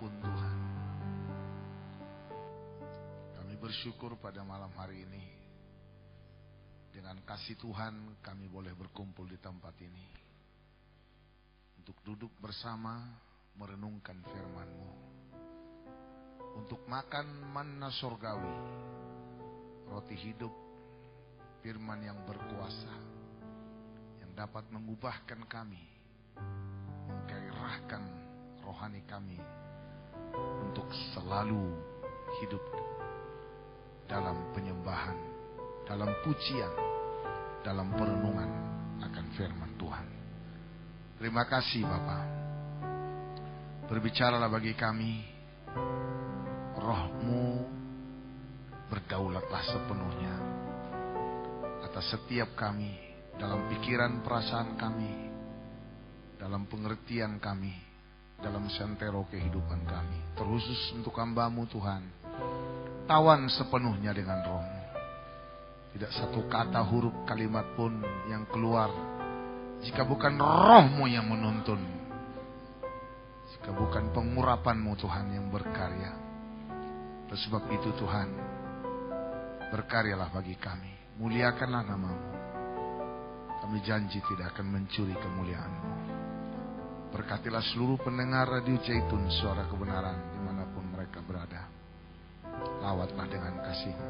ampun Tuhan. Kami bersyukur pada malam hari ini. Dengan kasih Tuhan kami boleh berkumpul di tempat ini. Untuk duduk bersama merenungkan firman-Mu. Untuk makan manna surgawi. Roti hidup, firman yang berkuasa. Yang dapat mengubahkan kami. Menggairahkan rohani kami untuk selalu hidup dalam penyembahan, dalam pujian, dalam perenungan akan firman Tuhan. Terima kasih Bapa. Berbicaralah bagi kami, Roh-Mu berdaulatlah sepenuhnya atas setiap kami, dalam pikiran perasaan kami, dalam pengertian kami, dalam sentero kehidupan kami. Terkhusus untuk hamba-Mu Tuhan, tawan sepenuhnya dengan Roh-Mu. Tidak satu kata, huruf, kalimat pun yang keluar jika bukan Roh-Mu yang menuntun, jika bukan pengurapan-Mu Tuhan yang berkarya. Oleh sebab itu Tuhan, berkaryalah bagi kami, muliakanlah nama-Mu. Kami janji tidak akan mencuri kemuliaan-Mu. Berkatilah seluruh pendengar Radio Zaitun, suara kebenaran dimanapun mereka berada. Lawatlah dengan kasih-Mu.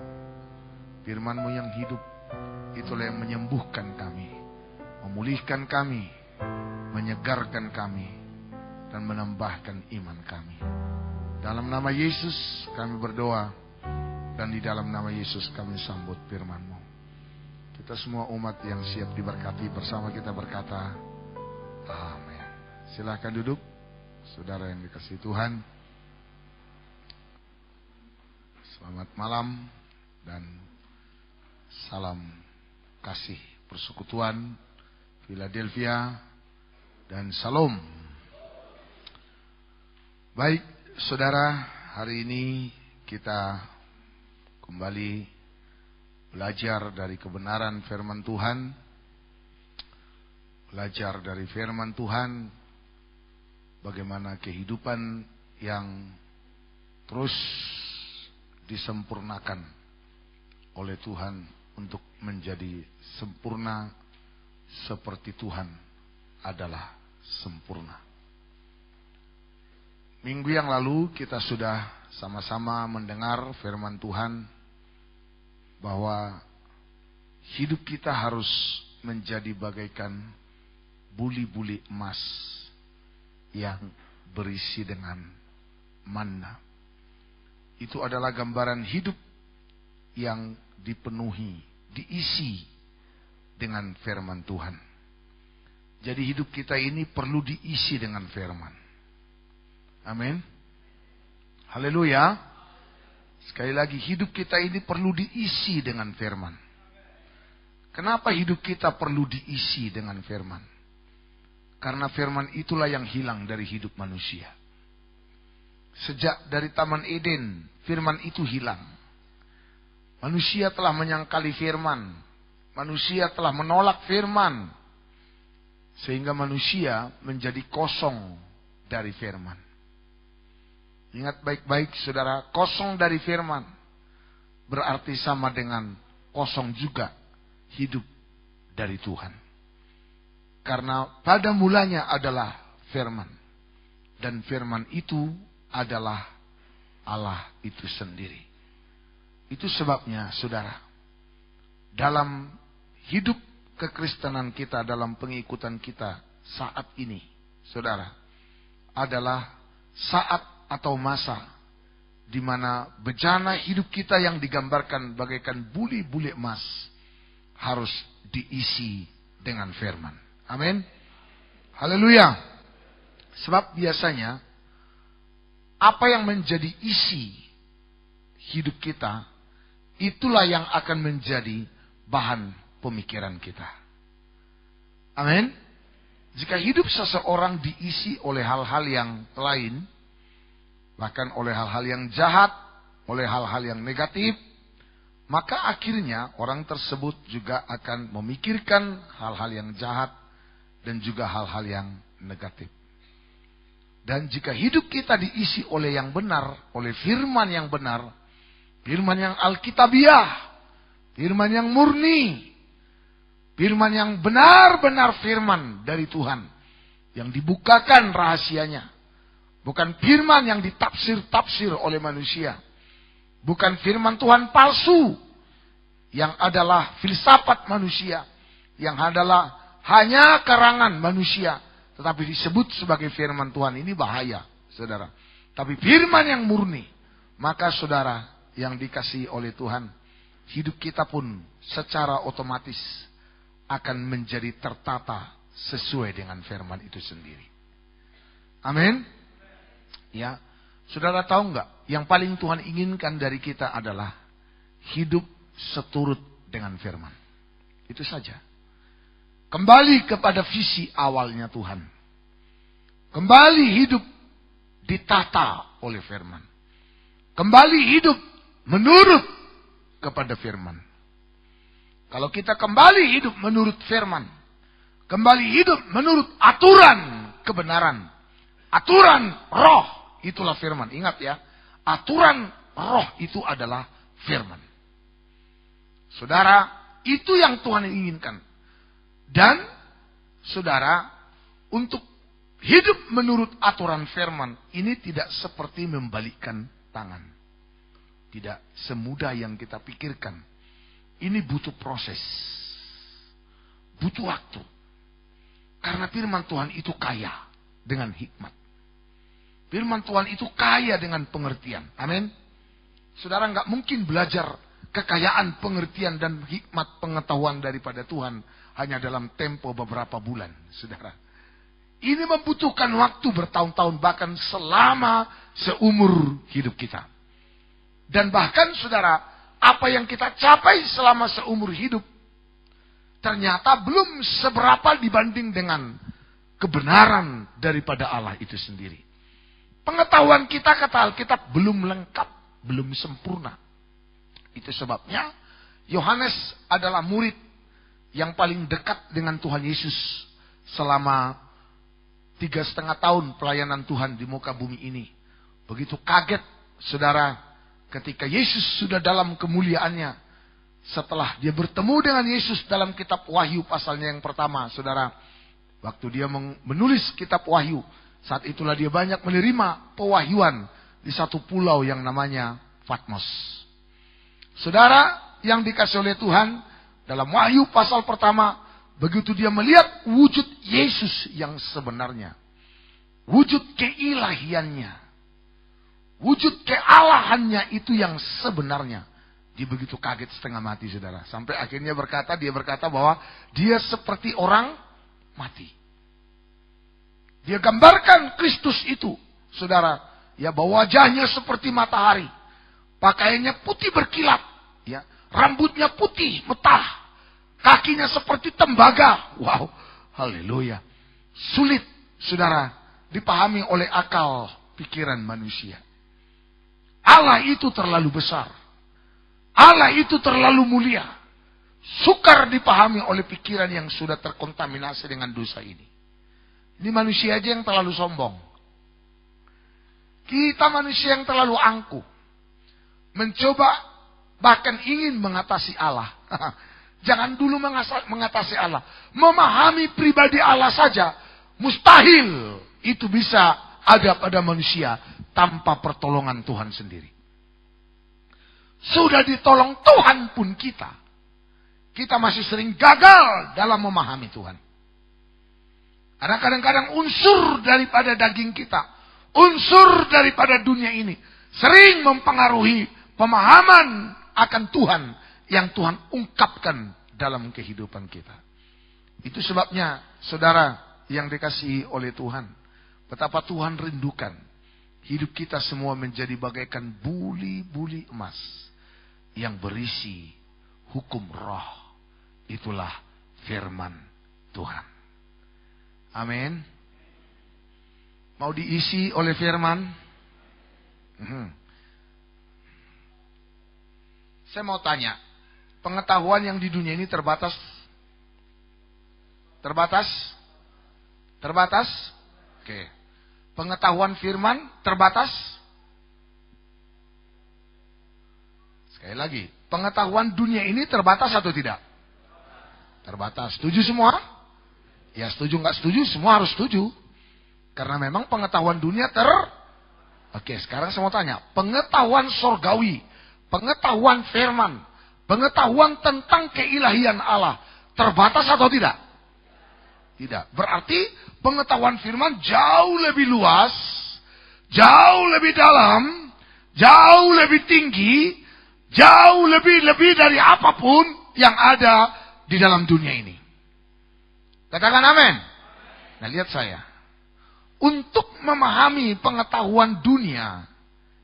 Firman-Mu yang hidup, itulah yang menyembuhkan kami, memulihkan kami, menyegarkan kami, dan menambahkan iman kami. Dalam nama Yesus kami berdoa, dan di dalam nama Yesus kami sambut firman-Mu. Kita semua umat yang siap diberkati bersama kita berkata, amin. Silahkan duduk, saudara yang dikasihi Tuhan. Selamat malam dan salam kasih persekutuan Philadelphia dan salam. Baik, saudara, hari ini kita kembali belajar dari kebenaran firman Tuhan. Belajar dari firman Tuhan, bagaimana kehidupan yang terus disempurnakan oleh Tuhan untuk menjadi sempurna seperti Tuhan adalah sempurna. Minggu yang lalu kita sudah sama-sama mendengar firman Tuhan bahwa hidup kita harus menjadi bagaikan buli-buli emas yang berisi dengan manna. Itu adalah gambaran hidup yang dipenuhi, diisi dengan firman Tuhan. Jadi hidup kita ini perlu diisi dengan firman. Amin. Haleluya. Sekali lagi, hidup kita ini perlu diisi dengan firman. Kenapa hidup kita perlu diisi dengan firman? Karena firman itulah yang hilang dari hidup manusia. Sejak dari Taman Eden, firman itu hilang. Manusia telah menyangkali firman. Manusia telah menolak firman. Sehingga manusia menjadi kosong dari firman. Ingat baik-baik saudara, kosong dari firman berarti sama dengan kosong juga hidup dari Tuhan. Karena pada mulanya adalah firman. Dan firman itu adalah Allah itu sendiri. Itu sebabnya saudara, dalam hidup kekristenan kita, dalam pengikutan kita saat ini, saudara, adalah saat atau masa di mana bejana hidup kita yang digambarkan bagaikan buli-buli emas harus diisi dengan firman. Amin. Haleluya. Sebab biasanya apa yang menjadi isi hidup kita, itulah yang akan menjadi bahan pemikiran kita. Amin. Jika hidup seseorang diisi oleh hal-hal yang lain, bahkan oleh hal-hal yang jahat, oleh hal-hal yang negatif, maka akhirnya orang tersebut juga akan memikirkan hal-hal yang jahat dan juga hal-hal yang negatif. Dan jika hidup kita diisi oleh yang benar, oleh firman yang benar, firman yang alkitabiah, firman yang murni, firman yang benar-benar firman dari Tuhan, yang dibukakan rahasianya. Bukan firman yang ditafsir-tafsir oleh manusia. Bukan firman Tuhan palsu, yang adalah filsafat manusia, yang adalah hanya karangan manusia, tetapi disebut sebagai firman Tuhan. Ini bahaya, saudara. Tapi firman yang murni, maka saudara yang dikasihi oleh Tuhan, hidup kita pun secara otomatis akan menjadi tertata sesuai dengan firman itu sendiri. Amin. Ya, saudara tahu nggak? Yang paling Tuhan inginkan dari kita adalah hidup seturut dengan firman. Itu saja. Kembali kepada visi awalnya Tuhan. Kembali hidup ditata oleh firman. Kembali hidup menurut kepada firman. Kalau kita kembali hidup menurut firman, kembali hidup menurut aturan kebenaran, aturan roh, itulah firman. Ingat ya, aturan roh itu adalah firman. Saudara, itu yang Tuhan inginkan. Dan saudara, untuk hidup menurut aturan firman ini tidak seperti membalikkan tangan. Tidak semudah yang kita pikirkan. Ini butuh proses. Butuh waktu. Karena firman Tuhan itu kaya dengan hikmat. Firman Tuhan itu kaya dengan pengertian. Amin. Saudara nggak mungkin belajar kekayaan pengertian dan hikmat pengetahuan daripada Tuhan hanya dalam tempo beberapa bulan, saudara. Ini membutuhkan waktu bertahun-tahun, bahkan selama seumur hidup kita. Dan bahkan saudara, apa yang kita capai selama seumur hidup ternyata belum seberapa dibanding dengan kebenaran daripada Allah itu sendiri. Pengetahuan kita, kata Alkitab, belum lengkap, belum sempurna. Itu sebabnya Yohanes adalah murid yang paling dekat dengan Tuhan Yesus selama 3,5 tahun pelayanan Tuhan di muka bumi ini. Begitu kaget, saudara, ketika Yesus sudah dalam kemuliaannya. Setelah dia bertemu dengan Yesus dalam kitab Wahyu pasalnya yang pertama, saudara. Waktu dia menulis kitab Wahyu, saat itulah dia banyak menerima pewahyuan di satu pulau yang namanya Patmos. Saudara yang dikasihi oleh Tuhan, dalam Wahyu pasal pertama, begitu dia melihat wujud Yesus yang sebenarnya, wujud keilahiannya, wujud kealahannya itu yang sebenarnya, dia begitu kaget setengah mati, saudara. Sampai akhirnya dia berkata bahwa dia seperti orang mati. Dia gambarkan Kristus itu, saudara, ya, bahwa wajahnya seperti matahari, pakaiannya putih berkilat, ya, rambutnya putih metah, kakinya seperti tembaga. Wow, haleluya. Sulit, saudara, dipahami oleh akal pikiran manusia. Allah itu terlalu besar. Allah itu terlalu mulia. Sukar dipahami oleh pikiran yang sudah terkontaminasi dengan dosa ini. Ini manusia aja yang terlalu sombong. Kita manusia yang terlalu angkuh. Mencoba bahkan ingin mengatasi Allah. Jangan dulu mengatasi Allah. Memahami pribadi Allah saja mustahil itu bisa ada pada manusia tanpa pertolongan Tuhan sendiri. Sudah ditolong Tuhan pun kita masih sering gagal dalam memahami Tuhan. Karena kadang-kadang unsur daripada daging kita, unsur daripada dunia ini sering mempengaruhi pemahaman akan Tuhan yang Tuhan ungkapkan dalam kehidupan kita. Itu sebabnya, saudara yang dikasihi oleh Tuhan, betapa Tuhan rindukan hidup kita semua menjadi bagaikan buli-buli emas yang berisi hukum roh. Itulah firman Tuhan. Amin. Mau diisi oleh firman? Saya mau tanya, pengetahuan yang di dunia ini terbatas? Terbatas? Terbatas? Oke. Pengetahuan firman terbatas. Sekali lagi, pengetahuan dunia ini terbatas atau tidak? Terbatas. Setuju semua? Ya setuju nggak setuju, semua harus setuju. Karena memang pengetahuan dunia Oke, sekarang saya mau tanya, pengetahuan sorgawi, pengetahuan firman, pengetahuan tentang keilahian Allah, terbatas atau tidak? Tidak. Berarti pengetahuan firman jauh lebih luas, jauh lebih dalam, jauh lebih tinggi, jauh lebih dari apapun yang ada di dalam dunia ini. Katakan amin. Nah, lihat saya. Untuk memahami pengetahuan dunia,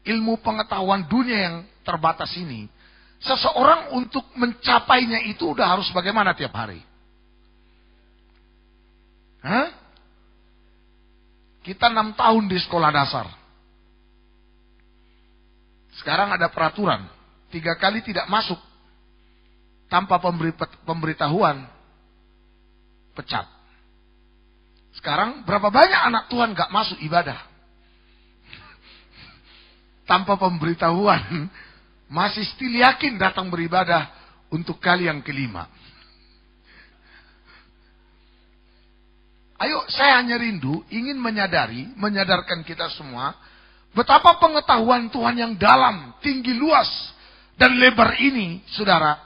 ilmu pengetahuan dunia yang terbatas ini, seseorang untuk mencapainya itu udah harus bagaimana tiap hari? Hah? Kita 6 tahun di sekolah dasar. Sekarang ada peraturan, 3 kali tidak masuk tanpa pemberitahuan, pecat. Sekarang berapa banyak anak Tuhan gak masuk ibadah? Tanpa pemberitahuan, masih still yakin datang beribadah untuk kali yang kelima. Ayo, saya hanya rindu, ingin menyadarkan kita semua, betapa pengetahuan Tuhan yang dalam, tinggi, luas, dan lebar ini, saudara,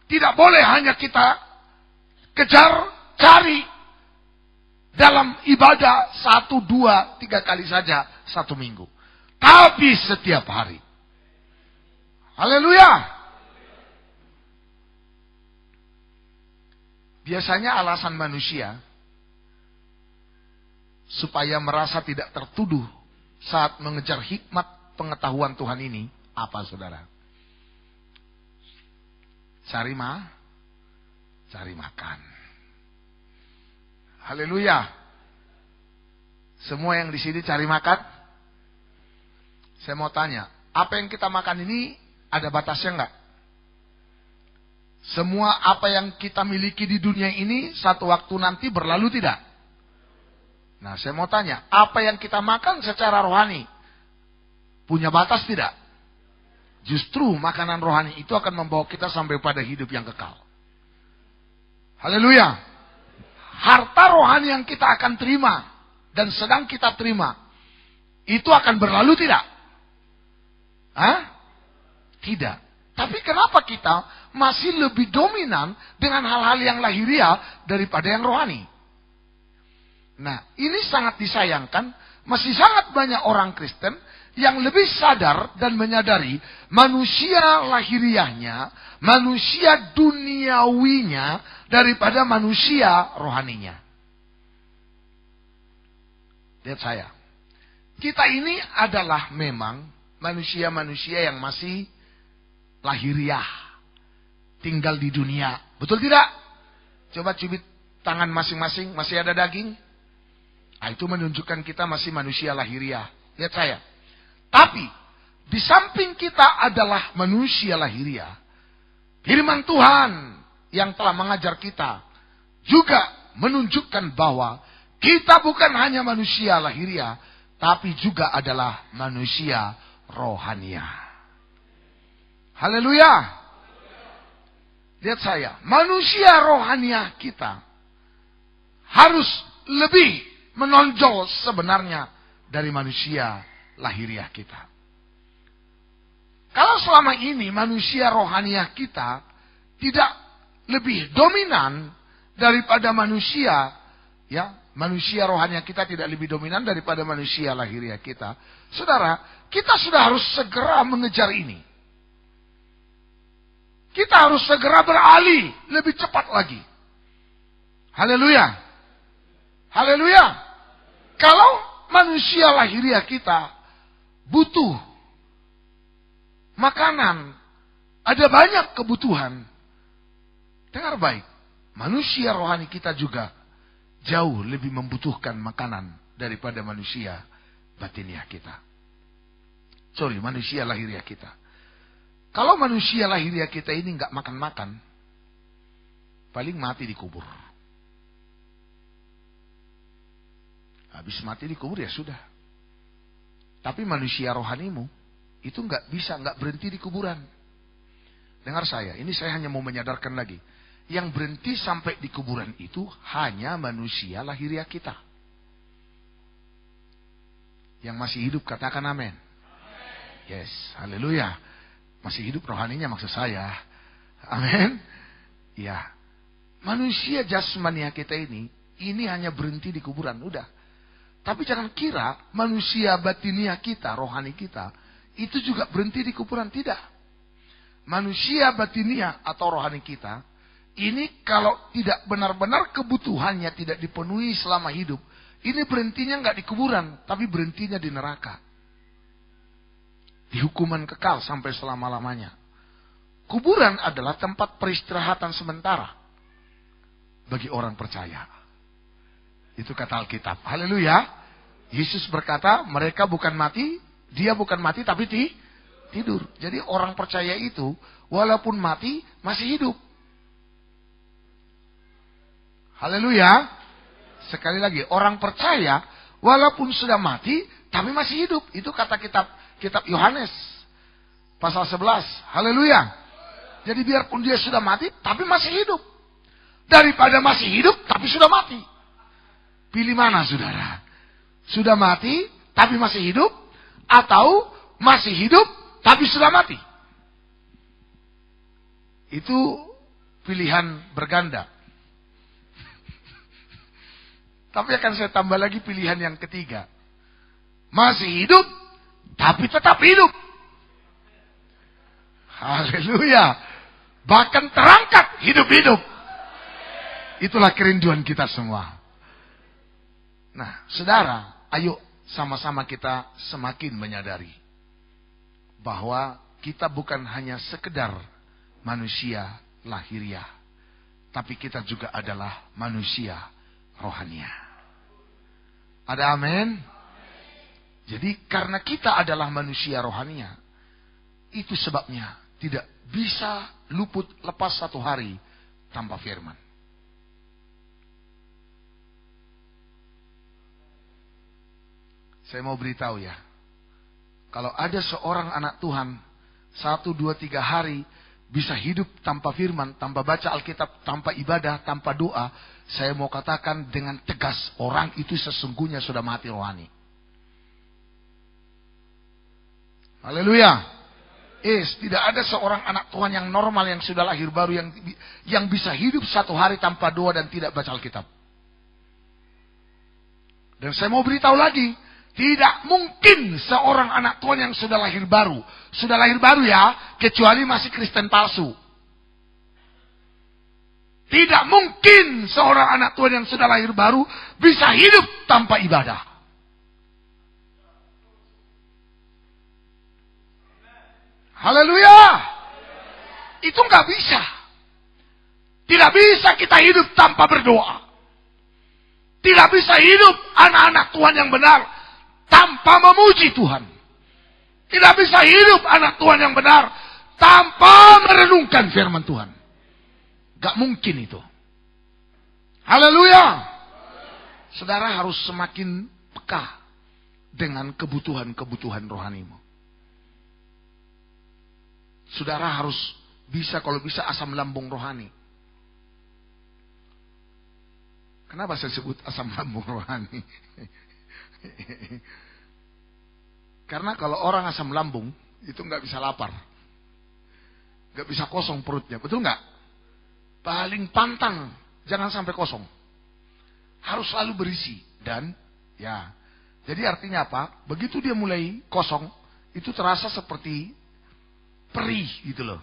tidak boleh hanya kita kejar, cari, dalam ibadah 1, 2, 3 kali saja 1 minggu. Tapi setiap hari. Haleluya. Biasanya alasan manusia supaya merasa tidak tertuduh saat mengejar hikmat pengetahuan Tuhan ini, apa saudara? Cari makan. Haleluya. Semua yang di sini cari makan. Saya mau tanya, apa yang kita makan ini ada batasnya enggak? Semua apa yang kita miliki di dunia ini satu waktu nanti berlalu tidak? Nah, saya mau tanya, apa yang kita makan secara rohani punya batas tidak? Justru makanan rohani itu akan membawa kita sampai pada hidup yang kekal. Haleluya. Harta rohani yang kita akan terima dan sedang kita terima itu akan berlalu tidak? Tidak. Tapi kenapa kita masih lebih dominan dengan hal-hal yang lahiriah daripada yang rohani? Nah, ini sangat disayangkan, masih sangat banyak orang Kristen yang lebih sadar dan menyadari manusia lahiriahnya, manusia duniawinya, daripada manusia rohaninya. Lihat saya. Kita ini adalah memang manusia-manusia yang masih lahiriah. Tinggal di dunia. Betul tidak? Coba cubit tangan masing-masing, masih ada daging. Nah, itu menunjukkan kita masih manusia lahiriah. Lihat saya. Tapi, di samping kita adalah manusia lahiriah, firman Tuhan yang telah mengajar kita juga menunjukkan bahwa kita bukan hanya manusia lahiriah, tapi juga adalah manusia rohaniah. Haleluya. Lihat saya, manusia rohaniah kita harus lebih menonjol sebenarnya dari manusia lahiriah kita. Kalau selama ini manusia rohaniah kita tidak lebih dominan daripada manusia, ya, manusia rohaniah kita tidak lebih dominan daripada manusia lahiriah kita. Saudara, kita sudah harus segera mengejar ini. Kita harus segera beralih lebih cepat lagi. Haleluya. Haleluya. Kalau manusia lahiriah kita butuh makanan, ada banyak kebutuhan. Dengar baik, manusia rohani kita juga jauh lebih membutuhkan makanan daripada manusia batiniah kita. Manusia lahiriah kita. Kalau manusia lahiriah kita ini nggak makan-makan, paling mati dikubur. Habis mati dikubur ya sudah. Tapi manusia rohanimu itu nggak bisa, nggak berhenti di kuburan. Dengar saya, ini saya hanya mau menyadarkan lagi. Yang berhenti sampai di kuburan itu hanya manusia lahiriah kita. Yang masih hidup katakan amin. Yes, haleluya. Masih hidup rohaninya maksud saya. Amin. Ya. Manusia jasmania kita ini hanya berhenti di kuburan, udah. Tapi jangan kira manusia batinia kita, rohani kita, itu juga berhenti di kuburan, tidak. Manusia batinia atau rohani kita, ini kalau tidak benar-benar kebutuhannya tidak dipenuhi selama hidup, ini berhentinya nggak di kuburan, tapi berhentinya di neraka. Di hukuman kekal sampai selama-lamanya. Kuburan adalah tempat peristirahatan sementara bagi orang percaya. Itu kata Alkitab. Haleluya. Yesus berkata, mereka bukan mati, dia bukan mati tapi tidur. Jadi orang percaya itu walaupun mati masih hidup. Haleluya. Sekali lagi, orang percaya walaupun sudah mati tapi masih hidup. Itu kata kitab Yohanes pasal 11. Haleluya. Jadi biarpun dia sudah mati tapi masih hidup. Daripada masih hidup tapi sudah mati. Pilih mana saudara? Sudah mati tapi masih hidup, atau masih hidup tapi sudah mati? Itu pilihan berganda. Tapi akan saya tambah lagi pilihan yang ketiga. Masih hidup tapi tetap hidup. Haleluya. Bahkan terangkat hidup-hidup. Itulah kerinduan kita semua. Nah, saudara, ayo sama-sama kita semakin menyadari bahwa kita bukan hanya sekedar manusia lahiriah, tapi kita juga adalah manusia rohaniah. Ada amin? Jadi karena kita adalah manusia rohaniah, itu sebabnya tidak bisa luput lepas satu hari tanpa firman. Saya mau beritahu ya, kalau ada seorang anak Tuhan 1, 2, 3 hari bisa hidup tanpa firman, tanpa baca Alkitab, tanpa ibadah, tanpa doa, saya mau katakan dengan tegas, orang itu sesungguhnya sudah mati rohani. Haleluya. Tidak ada seorang anak Tuhan yang normal, yang sudah lahir baru, yang bisa hidup satu hari tanpa doa dan tidak baca Alkitab. Dan saya mau beritahu lagi, tidak mungkin seorang anak Tuhan yang sudah lahir baru ya, kecuali masih Kristen palsu. Tidak mungkin seorang anak Tuhan yang sudah lahir baru bisa hidup tanpa ibadah. Haleluya. Itu nggak bisa. Tidak bisa kita hidup tanpa berdoa. Tidak bisa hidup anak-anak Tuhan yang benar tanpa memuji Tuhan. Tidak bisa hidup anak Tuhan yang benar tanpa merenungkan firman Tuhan. Gak mungkin itu. Haleluya. Saudara harus semakin peka dengan kebutuhan-kebutuhan rohanimu. Saudara harus bisa, kalau bisa, asam lambung rohani. Kenapa saya sebut asam lambung rohani? Karena kalau orang asam lambung itu nggak bisa lapar, nggak bisa kosong perutnya, betul nggak? Paling pantang jangan sampai kosong, harus selalu berisi. Dan ya, jadi artinya apa? Begitu dia mulai kosong, itu terasa seperti perih gitu loh,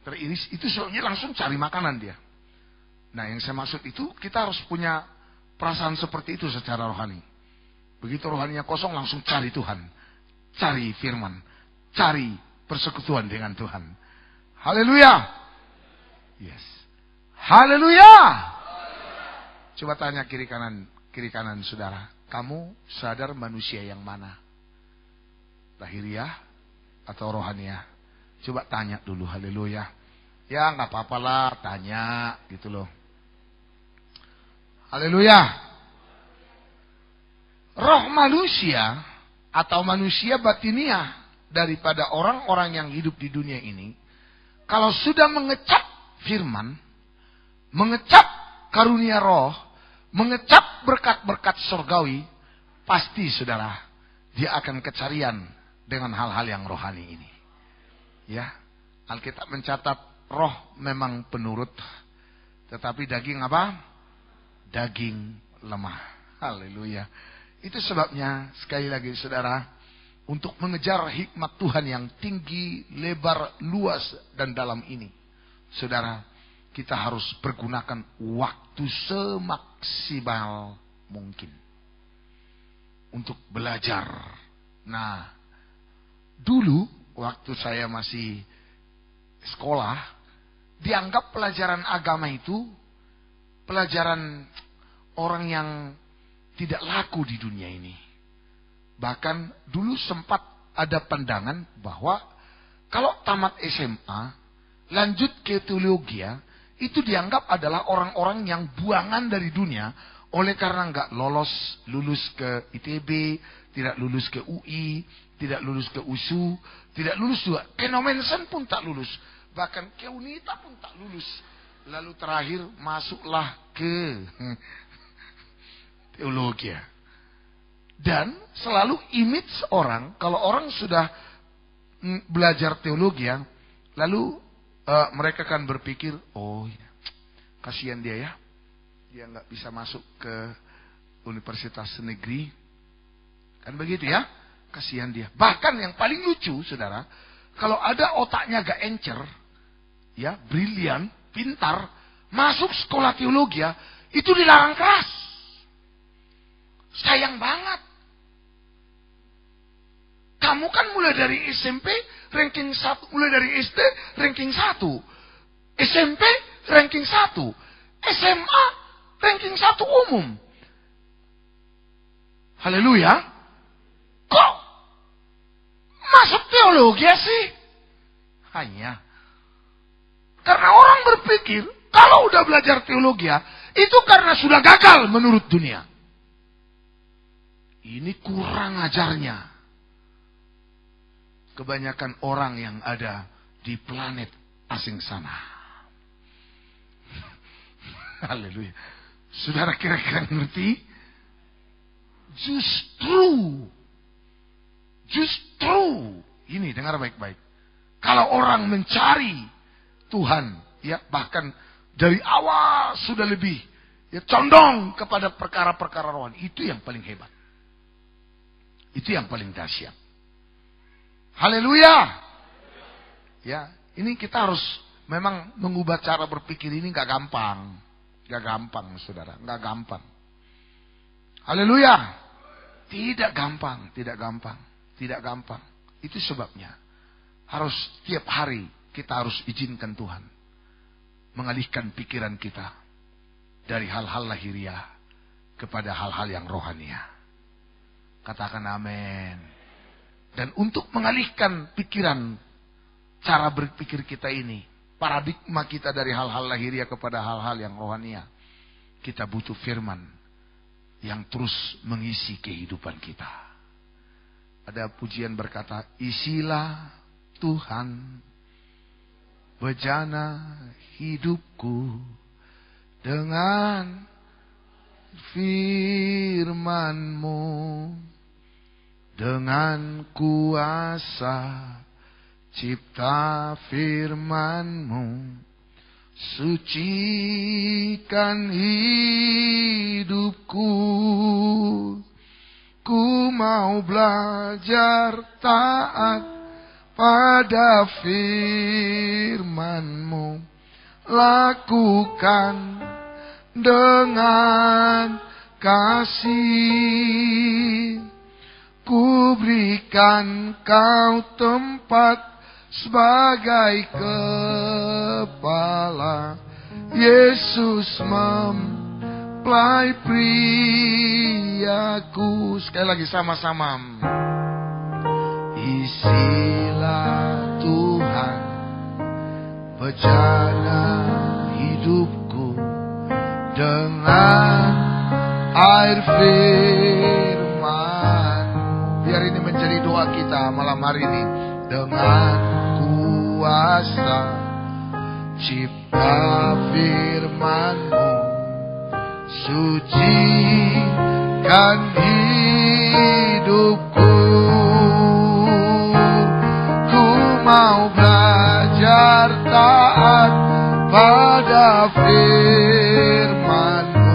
teriris. Itu soalnya langsung cari makanan dia. Nah, yang saya maksud itu kita harus punya perasaan seperti itu secara rohani. Begitu rohaninya kosong, langsung cari Tuhan, cari firman, cari persekutuan dengan Tuhan. Haleluya. Yes. Haleluya. Coba tanya kiri kanan saudara, kamu sadar manusia yang mana? Lahiriah atau rohaniah? Coba tanya dulu. Haleluya. Ya nggak apa-apa lah, tanya gitu loh. Haleluya. Roh manusia atau manusia batiniah daripada orang-orang yang hidup di dunia ini, kalau sudah mengecap firman, mengecap karunia roh, mengecap berkat-berkat surgawi, pasti saudara, dia akan kecarian dengan hal-hal yang rohani ini. Ya, Alkitab mencatat roh memang penurut, tetapi daging apa? Daging lemah. Haleluya. Itu sebabnya sekali lagi saudara, untuk mengejar hikmat Tuhan yang tinggi, lebar, luas dan dalam ini, saudara, kita harus pergunakan waktu semaksimal mungkin untuk belajar. Nah, dulu waktu saya masih sekolah, dianggap pelajaran agama itu pelajaran orang yang tidak laku di dunia ini. Bahkan dulu sempat ada pandangan bahwa kalau tamat SMA, lanjut ke teologi, itu dianggap adalah orang-orang yang buangan dari dunia, oleh karena nggak lulus ke ITB, tidak lulus ke UI, tidak lulus ke USU, tidak lulus juga ke Nomensen pun tak lulus, bahkan ke UNITA pun tak lulus. Lalu terakhir masuklah ke teologi. Dan selalu image orang, kalau orang sudah belajar teologi, lalu mereka kan berpikir, oh ya, kasihan dia ya, dia nggak bisa masuk ke universitas negeri, kan begitu ya, kasihan dia. Bahkan yang paling lucu saudara, kalau ada otaknya gak encer, ya brilian, pintar, masuk sekolah teologi, itu dilarang keras. Sayang banget. Kamu kan mulai dari SMP ranking 1, mulai dari SD ranking 1, SMP ranking 1, SMA ranking 1 umum. Haleluya. Kok masuk teologi sih? Hanya karena orang berpikir kalau udah belajar teologi itu karena sudah gagal menurut dunia. Ini kurang ajarnya. Kebanyakan orang yang ada di planet asing sana. Haleluya. Saudara kira-kira ngerti? Justru, ini dengar baik-baik. Kalau orang mencari Tuhan, ya bahkan dari awal sudah lebih ya condong kepada perkara-perkara rohani, itu yang paling hebat. Itu yang paling dahsyat. Haleluya. Ya, ini kita harus memang mengubah cara berpikir ini gak gampang. Gak gampang, saudara. Gak gampang. Haleluya. Tidak gampang, tidak gampang. Tidak gampang. Itu sebabnya harus tiap hari kita harus izinkan Tuhan mengalihkan pikiran kita dari hal-hal lahiriah kepada hal-hal yang rohania. Katakan amin. Dan untuk mengalihkan pikiran, cara berpikir kita ini, paradigma kita dari hal-hal lahiriah kepada hal-hal yang rohania, kita butuh firman yang terus mengisi kehidupan kita. Ada pujian berkata, isilah Tuhan bejana hidupku dengan firman-Mu, dengan kuasa cipta firman-Mu, sucikan hidupku. Ku mau belajar taat pada firman-Mu, lakukan dengan kasih. Ku berikan Kau tempat sebagai kepala. Yesus mempelai priaku. Sekali lagi sama-sama. Isilah Tuhan bejana hidupku dengan air firman. Biar ini kita malam hari ini. Dengan kuasa cipta firman-Mu, sucikan hidupku. Ku mau belajar taat pada firman-Mu,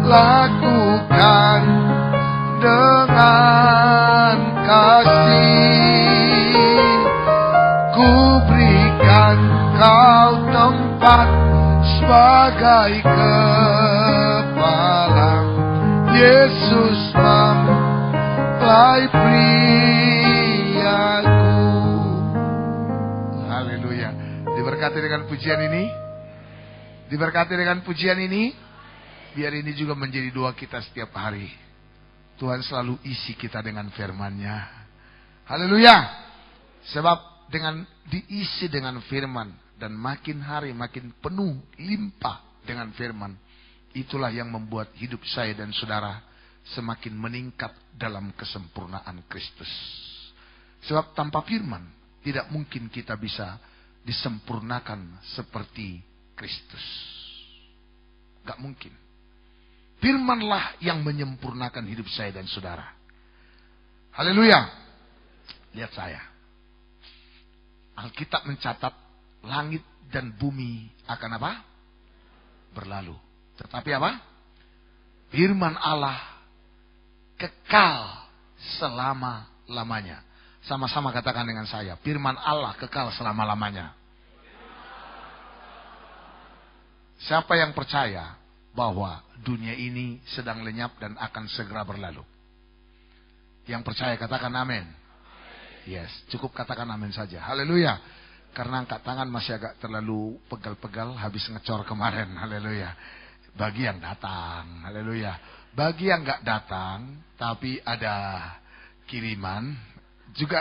lakukan dengan kasih. Ku berikan Kau tempat sebagai kepala, Yesus mempelai priaku. Haleluya. Diberkati dengan pujian ini. Diberkati dengan pujian ini. Biar ini juga menjadi doa kita setiap hari. Tuhan selalu isi kita dengan firman-Nya. Haleluya. Sebab dengan diisi dengan firman dan makin hari makin penuh limpah dengan firman, itulah yang membuat hidup saya dan saudara semakin meningkat dalam kesempurnaan Kristus. Sebab tanpa firman tidak mungkin kita bisa disempurnakan seperti Kristus. Gak mungkin. Firmanlah yang menyempurnakan hidup saya dan saudara. Haleluya. Lihat saya. Alkitab mencatat langit dan bumi akan apa? Berlalu. Tetapi apa? Firman Allah kekal selama-lamanya. Sama-sama katakan dengan saya. Firman Allah kekal selama-lamanya. Siapa yang percaya bahwa dunia ini sedang lenyap dan akan segera berlalu? Yang percaya katakan amin. Yes, cukup katakan amin saja. Haleluya. Karena angkat tangan masih agak terlalu pegal-pegal habis ngecor kemarin. Haleluya. Bagi yang datang. Haleluya. Bagi yang gak datang tapi ada kiriman juga.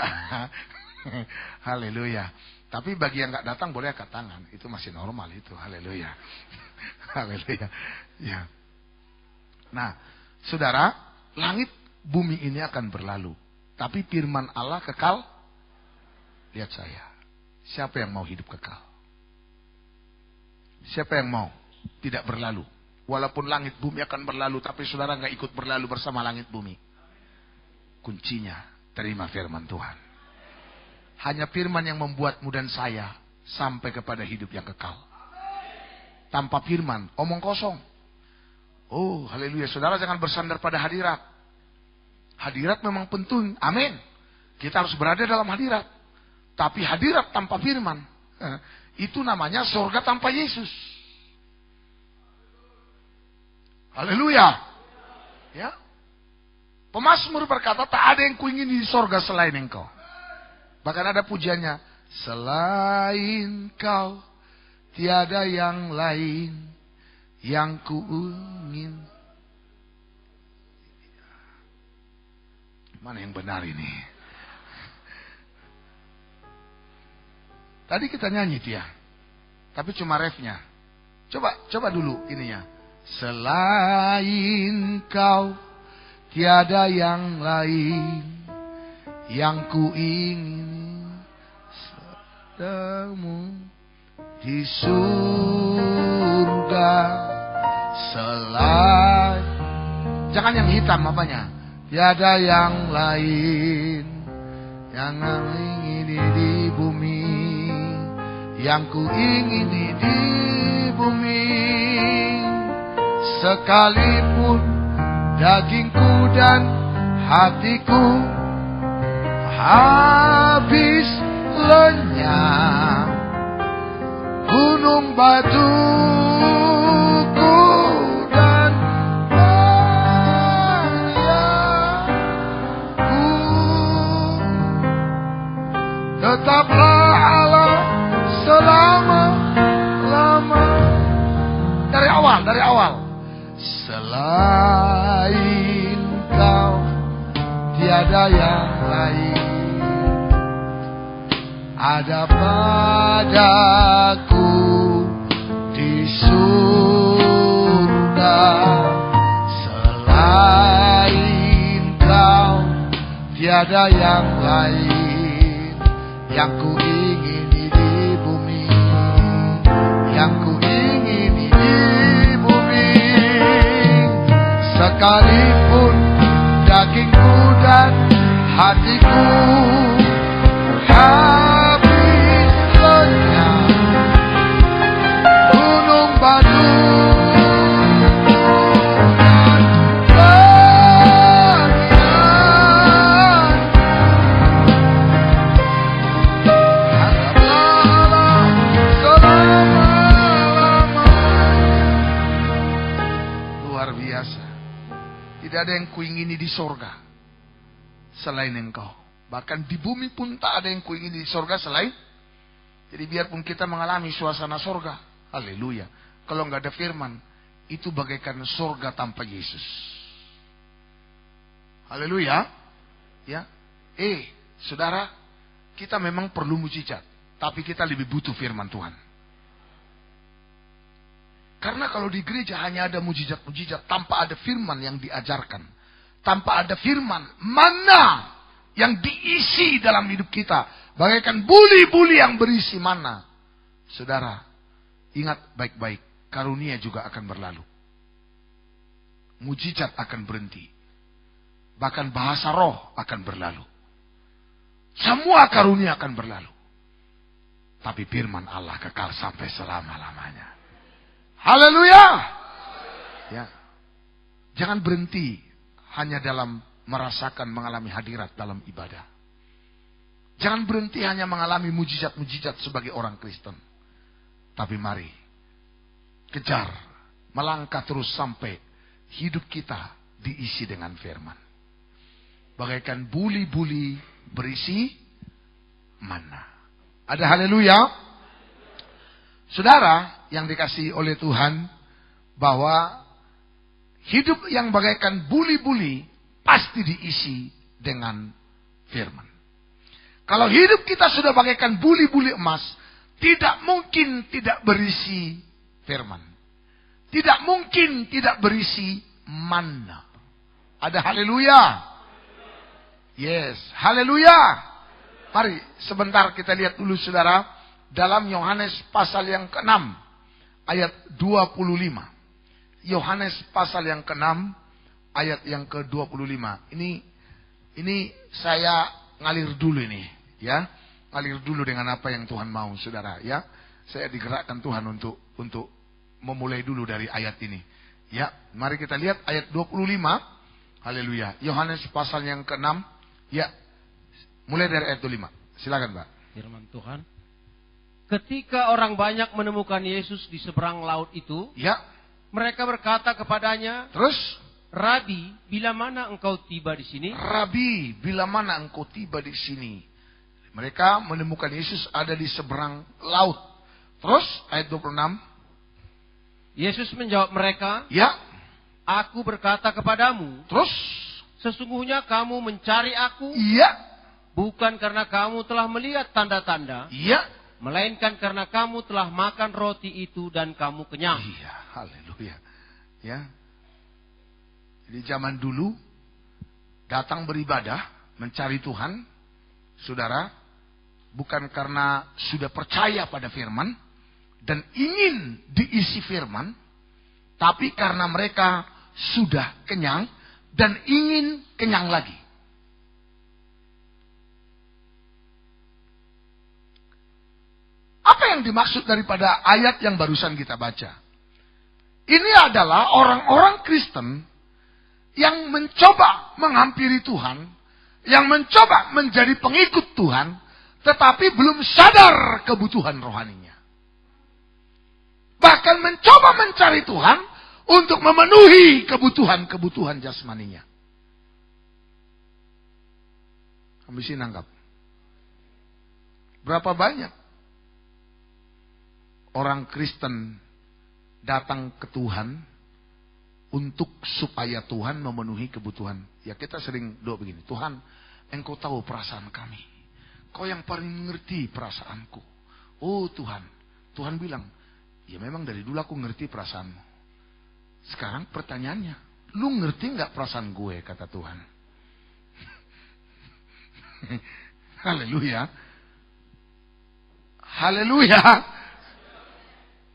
Haleluya. Tapi bagi yang gak datang boleh angkat tangan. Itu masih normal itu. Haleluya. Haleluya. Ya. Nah, saudara, langit bumi ini akan berlalu, tapi firman Allah kekal. Lihat saya. Siapa yang mau hidup kekal? Siapa yang mau tidak berlalu? Walaupun langit bumi akan berlalu, tapi saudara nggak ikut berlalu bersama langit bumi. Kuncinya terima firman Tuhan. Hanya firman yang membuatmu dan saya sampai kepada hidup yang kekal. Tanpa firman, omong kosong. Oh, haleluya. Saudara jangan bersandar pada hadirat. Hadirat memang penting. Amin. Kita harus berada dalam hadirat. Tapi hadirat tanpa firman, itu namanya surga tanpa Yesus. Haleluya. Ya. Pemazmur berkata, tak ada yang kuingin di surga selain Engkau. Bahkan ada pujiannya, selain Kau tiada yang lain yang kuingin. Mana yang benar ini? Tadi kita nyanyi dia, tapi cuma refnya. Coba dulu ininya. Selain Kau tiada yang lain yang kuingin, sedangmu di surga selain. Jangan yang hitam apanya. Tiada yang lain yang ingini di bumi, yang ku ingini di bumi. Sekalipun dagingku dan hatiku habis lenyap, gunung batuku dan bariaku, tetaplah Allah selama-lama. Dari awal. Selain Kau tiada yang lain ada padaku di surga. Selain Kau tiada yang lain lain yang ku ingini di bumi, yang ku ingini di bumi. Sekalipun dagingku dan hatiku habis lenyap, gunung batu tidak ada yang kuingini di sorga selain Engkau. Bahkan di bumi pun tak ada yang kuingini di sorga selain. Jadi biarpun kita mengalami suasana sorga, haleluya, kalau nggak ada firman, itu bagaikan sorga tanpa Yesus. Haleluya. Ya. Saudara, kita memang perlu mujizat, tapi kita lebih butuh firman Tuhan. Karena kalau di gereja hanya ada mujizat-mujizat tanpa ada firman yang diajarkan, tanpa ada firman mana yang diisi dalam hidup kita, bagaikan buli-buli yang berisi mana. Saudara, ingat baik-baik, karunia juga akan berlalu. Mujizat akan berhenti. Bahkan bahasa roh akan berlalu. Semua karunia akan berlalu. Tapi firman Allah kekal sampai selama-lamanya. Haleluya. Ya. Jangan berhenti hanya dalam merasakan mengalami hadirat dalam ibadah. Jangan berhenti hanya mengalami mujizat-mujizat sebagai orang Kristen. Tapi mari kejar, melangkah terus sampai hidup kita diisi dengan firman. Bagaikan buli-buli berisi mana. Ada haleluya. Saudara yang dikasihi oleh Tuhan, bahwa hidup yang bagaikan buli-buli pasti diisi dengan firman. Kalau hidup kita sudah bagaikan buli-buli emas, tidak mungkin tidak berisi firman. Tidak mungkin tidak berisi manna. Ada haleluya. Yes, haleluya. Mari sebentar kita lihat dulu saudara, dalam Yohanes pasal yang ke-6 ayat 25. Yohanes pasal yang ke-6 ayat yang ke-25. Ini saya ngalir dulu ini, ya. Ngalir dulu dengan apa yang Tuhan mau, saudara, ya. Saya digerakkan Tuhan untuk memulai dulu dari ayat ini. Ya, mari kita lihat ayat 25. Haleluya. Yohanes pasal yang ke-6, ya. Mulai dari ayat 25. Silakan, Pak. Firman Tuhan. Ketika orang banyak menemukan Yesus di seberang laut itu, ya, mereka berkata kepadanya, terus, Rabi, bila mana engkau tiba di sini? Rabi, bila mana engkau tiba di sini? Mereka menemukan Yesus ada di seberang laut. Terus, ayat 26. Yesus menjawab mereka, ya, aku berkata kepadamu, terus, sesungguhnya kamu mencari aku, iya, bukan karena kamu telah melihat tanda-tanda, iya, melainkan karena kamu telah makan roti itu dan kamu kenyang. Iya, haleluya. Ya. Jadi zaman dulu datang beribadah, mencari Tuhan, saudara, bukan karena sudah percaya pada firman dan ingin diisi firman, tapi karena mereka sudah kenyang dan ingin kenyang lagi. Apa yang dimaksud daripada ayat yang barusan kita baca? Ini adalah orang-orang Kristen yang mencoba menghampiri Tuhan, yang mencoba menjadi pengikut Tuhan, tetapi belum sadar kebutuhan rohaninya. Bahkan mencoba mencari Tuhan untuk memenuhi kebutuhan-kebutuhan jasmaninya. Kamu sih nangkap? Berapa banyak orang Kristen datang ke Tuhan untuk supaya Tuhan memenuhi kebutuhan. Ya kita sering doa begini, Tuhan, Engkau tahu perasaan kami. Kau yang paling mengerti perasaanku. Oh Tuhan, Tuhan bilang, ya memang dari dulu aku ngerti perasaanmu. Sekarang pertanyaannya, lu ngerti nggak perasaan gue, kata Tuhan. Haleluya. Haleluya.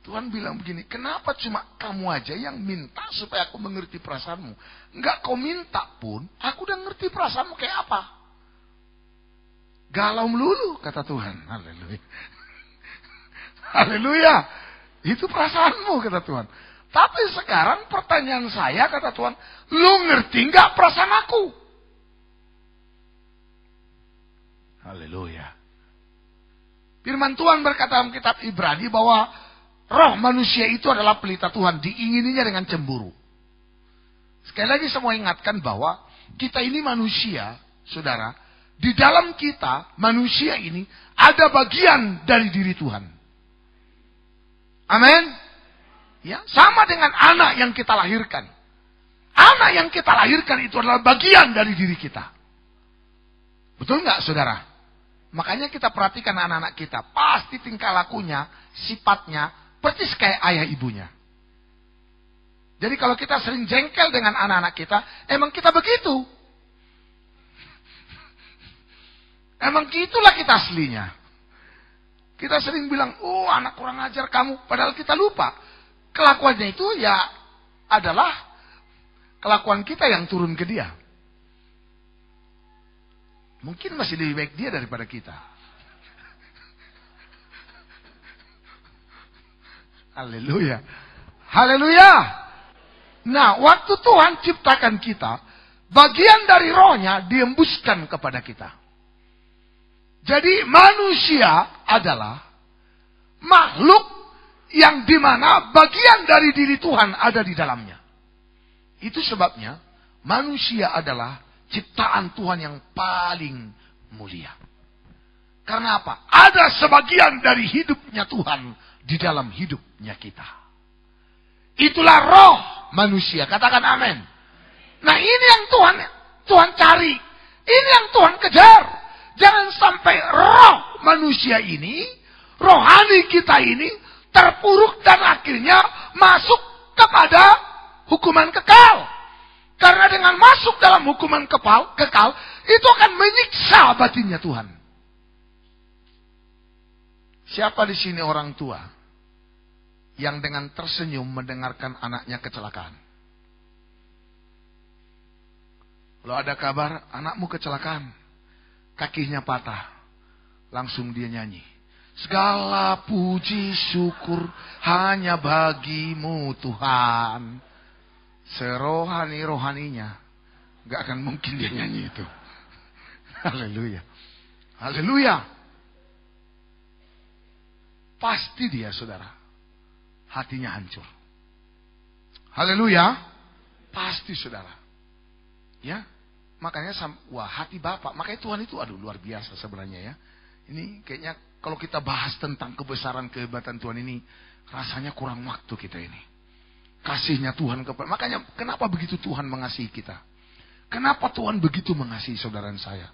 Tuhan bilang begini, kenapa cuma kamu aja yang minta supaya aku mengerti perasaanmu? Enggak kau minta pun, aku udah ngerti perasaanmu kayak apa. Galau melulu, kata Tuhan. Haleluya. Haleluya. Itu perasaanmu, kata Tuhan. Tapi sekarang pertanyaan saya, kata Tuhan, lu ngerti enggak perasaan aku? Haleluya. Firman Tuhan berkata dalam kitab Ibrani bahwa roh manusia itu adalah pelita Tuhan, diingininya dengan cemburu. Sekali lagi saya mau ingatkan bahwa kita ini manusia, saudara. Di dalam kita, manusia ini, ada bagian dari diri Tuhan. Amin. Ya, sama dengan anak yang kita lahirkan. Anak yang kita lahirkan itu adalah bagian dari diri kita. Betul nggak, saudara? Makanya kita perhatikan anak-anak kita. Pasti tingkah lakunya, sifatnya, persis kayak ayah ibunya. Jadi kalau kita sering jengkel dengan anak-anak kita, emang kita begitu. Emang gitulah kita aslinya. Kita sering bilang, oh anak kurang ajar kamu. Padahal kita lupa. Kelakuannya itu ya adalah kelakuan kita yang turun ke dia. Mungkin masih lebih baik dia daripada kita. Haleluya. Haleluya. Nah, waktu Tuhan ciptakan kita, bagian dari rohnya diembuskan kepada kita. Jadi manusia adalah makhluk yang dimana bagian dari diri Tuhan ada di dalamnya. Itu sebabnya manusia adalah ciptaan Tuhan yang paling mulia. Karena apa? Ada sebagian dari hidupnya Tuhan di dalam hidupnya kita. Itulah roh manusia. Katakan amin. Nah ini yang Tuhan cari. Ini yang Tuhan kejar. Jangan sampai roh manusia ini, rohani kita ini, terpuruk dan akhirnya masuk kepada hukuman kekal. Karena dengan masuk dalam hukuman kekal, itu akan menyiksa batinnya Tuhan. Siapa di sini orang tua yang dengan tersenyum mendengarkan anaknya kecelakaan? Kalau ada kabar anakmu kecelakaan, kakinya patah, langsung dia nyanyi. Segala puji syukur hanya bagimu Tuhan. Serohani-rohaninya gak akan mungkin dia nyanyi itu. Haleluya. Haleluya. Pasti dia, saudara, hatinya hancur. Haleluya. Pasti, saudara. Ya. Makanya wah, hati Bapak. Makanya Tuhan itu luar biasa sebenarnya ya. Ini kayaknya kalau kita bahas tentang kebesaran kehebatan Tuhan ini, rasanya kurang waktu kita ini. Kasihnya Tuhan kepada. Makanya kenapa begitu Tuhan mengasihi kita? Kenapa Tuhan begitu mengasihi saudara saya?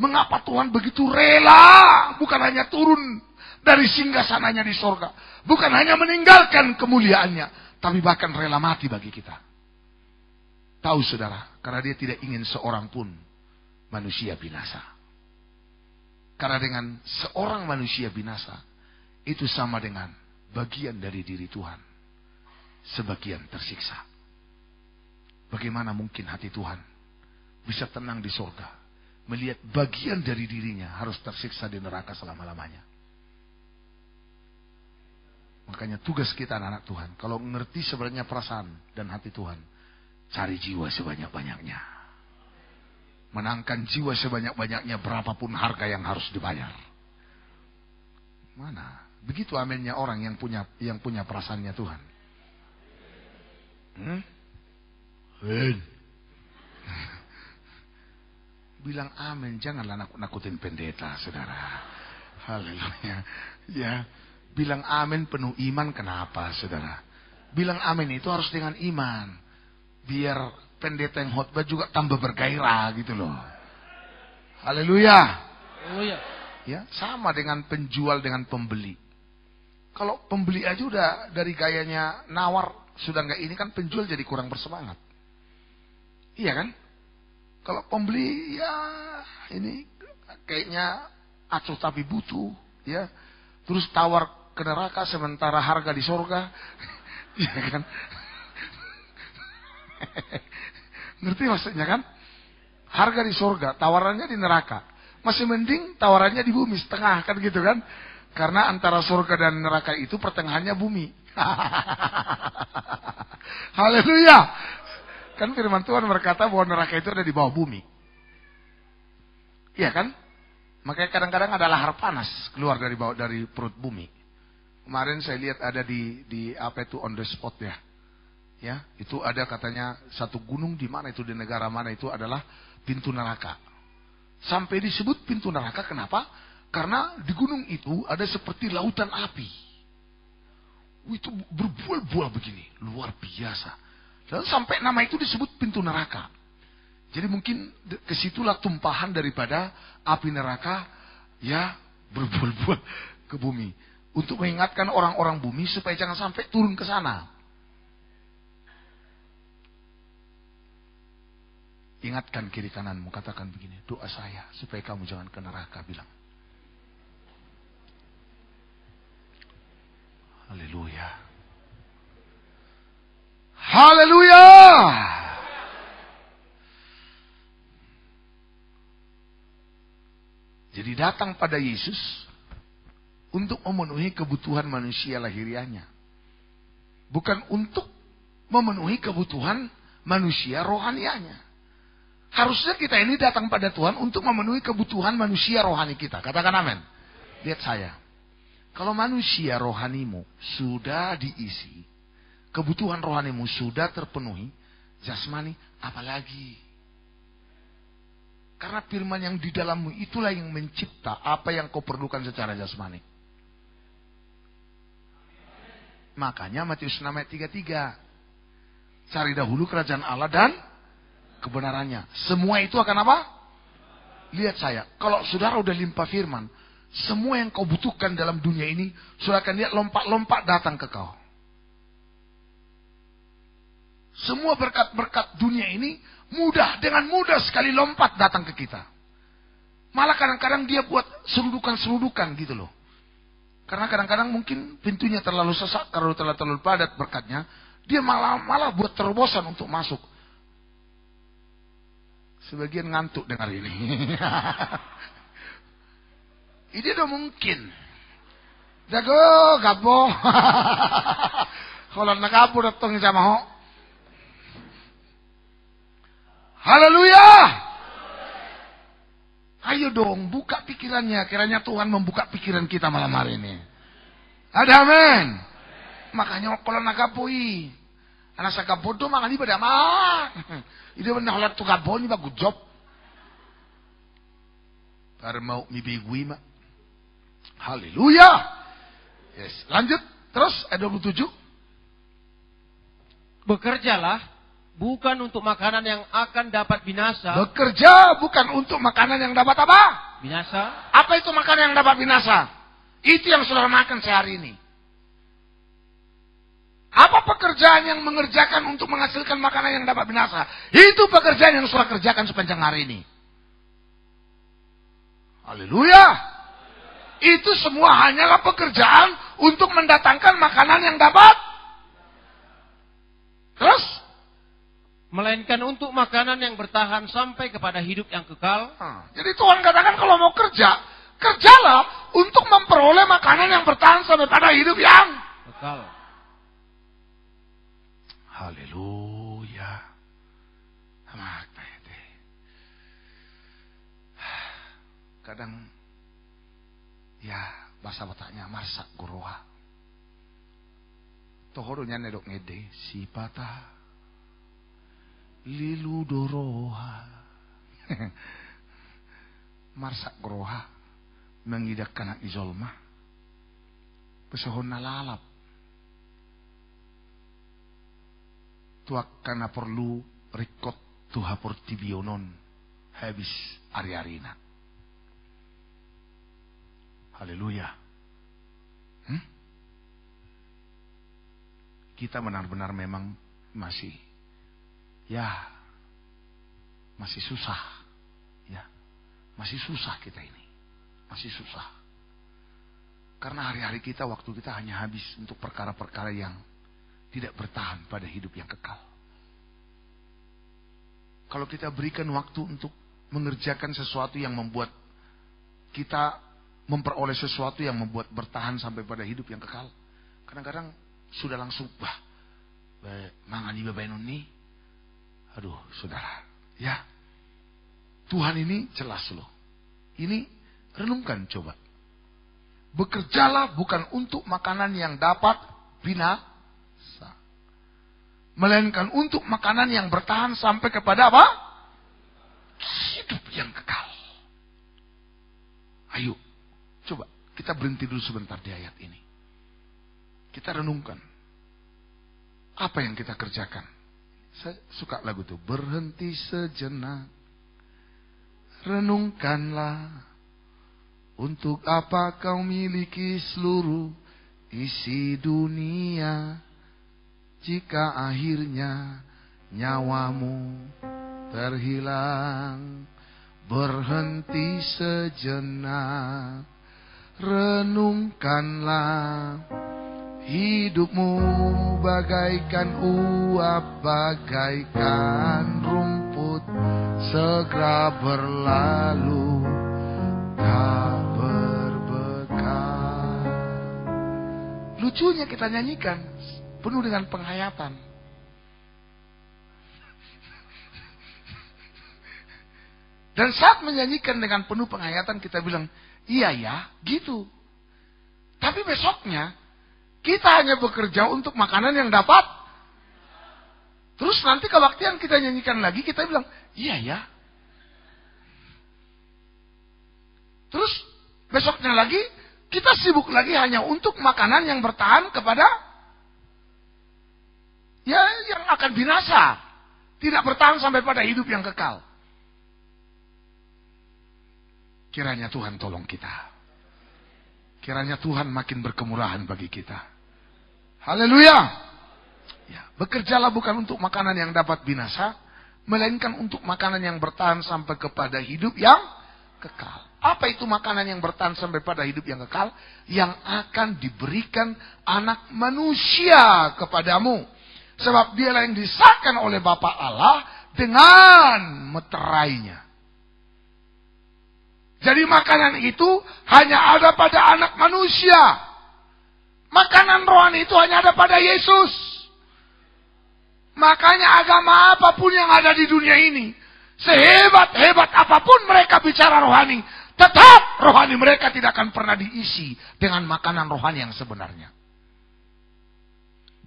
Mengapa Tuhan begitu rela? Bukan hanya turun dari singgasananya di sorga. Bukan hanya meninggalkan kemuliaannya. Tapi bahkan rela mati bagi kita. Tahu saudara, karena dia tidak ingin seorang pun manusia binasa. Karena dengan seorang manusia binasa, itu sama dengan bagian dari diri Tuhan. Sebagian tersiksa. Bagaimana mungkin hati Tuhan bisa tenang di surga, melihat bagian dari dirinya harus tersiksa di neraka selama-lamanya. Makanya tugas kita anak-anak Tuhan, kalau ngerti sebenarnya perasaan dan hati Tuhan, cari jiwa sebanyak-banyaknya. Menangkan jiwa sebanyak-banyaknya, berapapun harga yang harus dibayar. Mana? Begitu aminnya orang yang punya perasaannya Tuhan. Bilang amin, janganlah nakutin pendeta, saudara. Haleluya. Ya, bilang amin penuh iman. Kenapa, saudara? Bilang amin itu harus dengan iman. Biar pendeta yang khotbah juga tambah bergairah gitu loh. Haleluya. Haleluya. Ya, sama dengan penjual dengan pembeli. Kalau pembeli aja udah dari gayanya nawar, sudah nggak ini kan penjual jadi kurang bersemangat. Iya kan? Kalau pembeli ya ini kayaknya acuh tapi butuh, ya. Terus tawar ke neraka sementara harga di sorga, ya kan? Ngerti maksudnya kan? Harga di sorga, tawarannya di neraka. Masih mending tawarannya di bumi setengah, kan gitu kan? Karena antara sorga dan neraka itu pertengahannya bumi. Haleluya. Kan firman Tuhan berkata bahwa neraka itu ada di bawah bumi. Iya kan? Makanya kadang-kadang ada lahar panas keluar dari bawah, dari perut bumi. Kemarin saya lihat ada di apa itu on the spot ya. Ya, itu ada katanya satu gunung di mana itu, di negara mana itu adalah pintu neraka. Sampai disebut pintu neraka, kenapa? Karena di gunung itu ada seperti lautan api. Itu berbual-bual begini, luar biasa. Dan sampai nama itu disebut pintu neraka. Jadi mungkin kesitulah tumpahan daripada api neraka, ya, berbual-bual ke bumi. Untuk mengingatkan orang-orang bumi supaya jangan sampai turun ke sana. Ingatkan kiri kananmu, katakan begini, doa saya supaya kamu jangan ke neraka, bilang. Haleluya. Haleluya. Jadi datang pada Yesus untuk memenuhi kebutuhan manusia lahiriahnya. Bukan untuk memenuhi kebutuhan manusia rohanianya. Harusnya kita ini datang pada Tuhan untuk memenuhi kebutuhan manusia rohani kita. Katakan amin. Lihat saya. Kalau manusia rohanimu sudah diisi, kebutuhan rohanimu sudah terpenuhi, jasmani apalagi. Karena firman yang di dalammu itulah yang mencipta apa yang kau perlukan secara jasmani. Makanya Matius 6 ayat 33. Cari dahulu kerajaan Allah dan kebenarannya. Semua itu akan apa? Lihat saya. Kalau saudara udah limpah firman, semua yang kau butuhkan dalam dunia ini, saudara akan lihat lompat-lompat datang ke kau. Semua berkat-berkat dunia ini dengan mudah sekali lompat datang ke kita. Malah kadang-kadang dia buat serudukan-serudukan gitu loh. Karena kadang-kadang mungkin pintunya terlalu sesak, kalau terlalu padat berkatnya, dia malah buat terobosan untuk masuk. Sebagian ngantuk dengar ini. Ini udah mungkin. Jago, gapo. Kalau nak gapo datang sama ho. Haleluya. Ayo dong, buka pikirannya. Kiranya Tuhan membuka pikiran kita malam hari ini. Ada amin. Makanya kalau nak gapoi. Anak saya gapo do makan ibadah mah. Ini benar halat tu gapo ni bagus job. Para mau mibigui mak. Haleluya. Yes, lanjut terus ayat 27. Bekerjalah bukan untuk makanan yang akan dapat binasa. Bekerja bukan untuk makanan yang dapat apa? Binasa. Apa itu makanan yang dapat binasa? Itu yang saudara makan sehari ini. Apa pekerjaan yang mengerjakan untuk menghasilkan makanan yang dapat binasa? Itu pekerjaan yang saudara kerjakan sepanjang hari ini. Haleluya. Itu semua hanyalah pekerjaan untuk mendatangkan makanan yang dapat. Terus? Melainkan untuk makanan yang bertahan sampai kepada hidup yang kekal. Jadi Tuhan katakan kalau mau kerja, kerjalah untuk memperoleh makanan yang bertahan sampai pada hidup yang kekal. Haleluya. Kadang ya bahasa Bataknya marsak goroha. Tohoronya nedok ngede si patah lilu doroha. Marsak goroha mengidakkan anak izolma. Pesohon nalalap. Tuak karena perlu rekod tuhapur tibionon habis ari-arina. Haleluya. Kita benar-benar memang masih susah, ya. Masih susah kita ini. Masih susah. Karena hari-hari kita, waktu kita hanya habis untuk perkara-perkara yang tidak bertahan pada hidup yang kekal. Kalau kita berikan waktu untuk mengerjakan sesuatu yang membuat kita memperoleh sesuatu yang membuat bertahan sampai pada hidup yang kekal, kadang-kadang sudah langsung, mangani babainun nih. Aduh, saudara, ya. Tuhan ini jelas loh. Ini renungkan coba. Bekerjalah bukan untuk makanan yang dapat binasa, melainkan untuk makanan yang bertahan sampai kepada apa? Hidup yang kekal. Ayo, coba kita berhenti dulu sebentar di ayat ini. Kita renungkan. Apa yang kita kerjakan? Saya suka lagu itu. Berhenti sejenak. Renungkanlah. Untuk apa kau miliki seluruh isi dunia, jika akhirnya nyawamu terhilang. Berhenti sejenak. Renungkanlah. Hidupmu bagaikan uap, bagaikan rumput, segera berlalu, tak berbekal. Lucunya kita nyanyikan penuh dengan penghayatan. Dan saat menyanyikan dengan penuh penghayatan, kita bilang, iya ya, gitu. Tapi besoknya kita hanya bekerja untuk makanan yang dapat. Terus nanti kewaktian kita nyanyikan lagi, kita bilang, iya ya. Terus besoknya lagi, kita sibuk lagi hanya untuk makanan yang bertahan kepada, ya, yang akan binasa. Tidak bertahan sampai pada hidup yang kekal. Kiranya Tuhan tolong kita. Kiranya Tuhan makin berkemurahan bagi kita. Haleluya. Ya, bekerjalah bukan untuk makanan yang dapat binasa, melainkan untuk makanan yang bertahan sampai kepada hidup yang kekal. Apa itu makanan yang bertahan sampai pada hidup yang kekal? Yang akan diberikan anak manusia kepadamu. Sebab dialah yang disahkan oleh Bapa Allah dengan meterainya. Jadi makanan itu hanya ada pada anak manusia. Makanan rohani itu hanya ada pada Yesus. Makanya agama apapun yang ada di dunia ini, sehebat-hebat apapun mereka bicara rohani, tetap rohani mereka tidak akan pernah diisi dengan makanan rohani yang sebenarnya.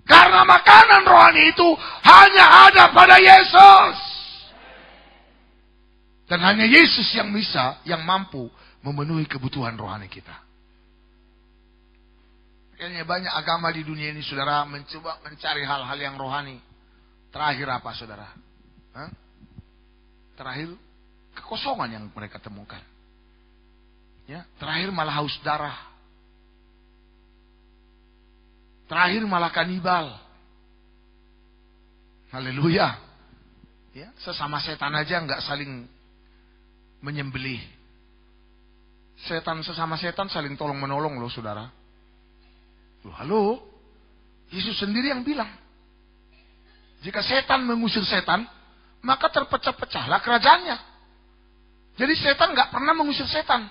Karena makanan rohani itu hanya ada pada Yesus. Dan hanya Yesus yang bisa, yang mampu memenuhi kebutuhan rohani kita. Kayaknya banyak agama di dunia ini, saudara, mencoba mencari hal-hal yang rohani. Terakhir apa, saudara? Terakhir kekosongan yang mereka temukan. Ya, terakhir malah haus darah. Terakhir malah kanibal. Haleluya. Ya, sesama setan aja nggak saling menyembelih. Setan sesama setan saling tolong menolong loh, saudara. Loh, halo? Yesus sendiri yang bilang, jika setan mengusir setan, maka terpecah-pecahlah kerajaannya. Jadi setan nggak pernah mengusir setan.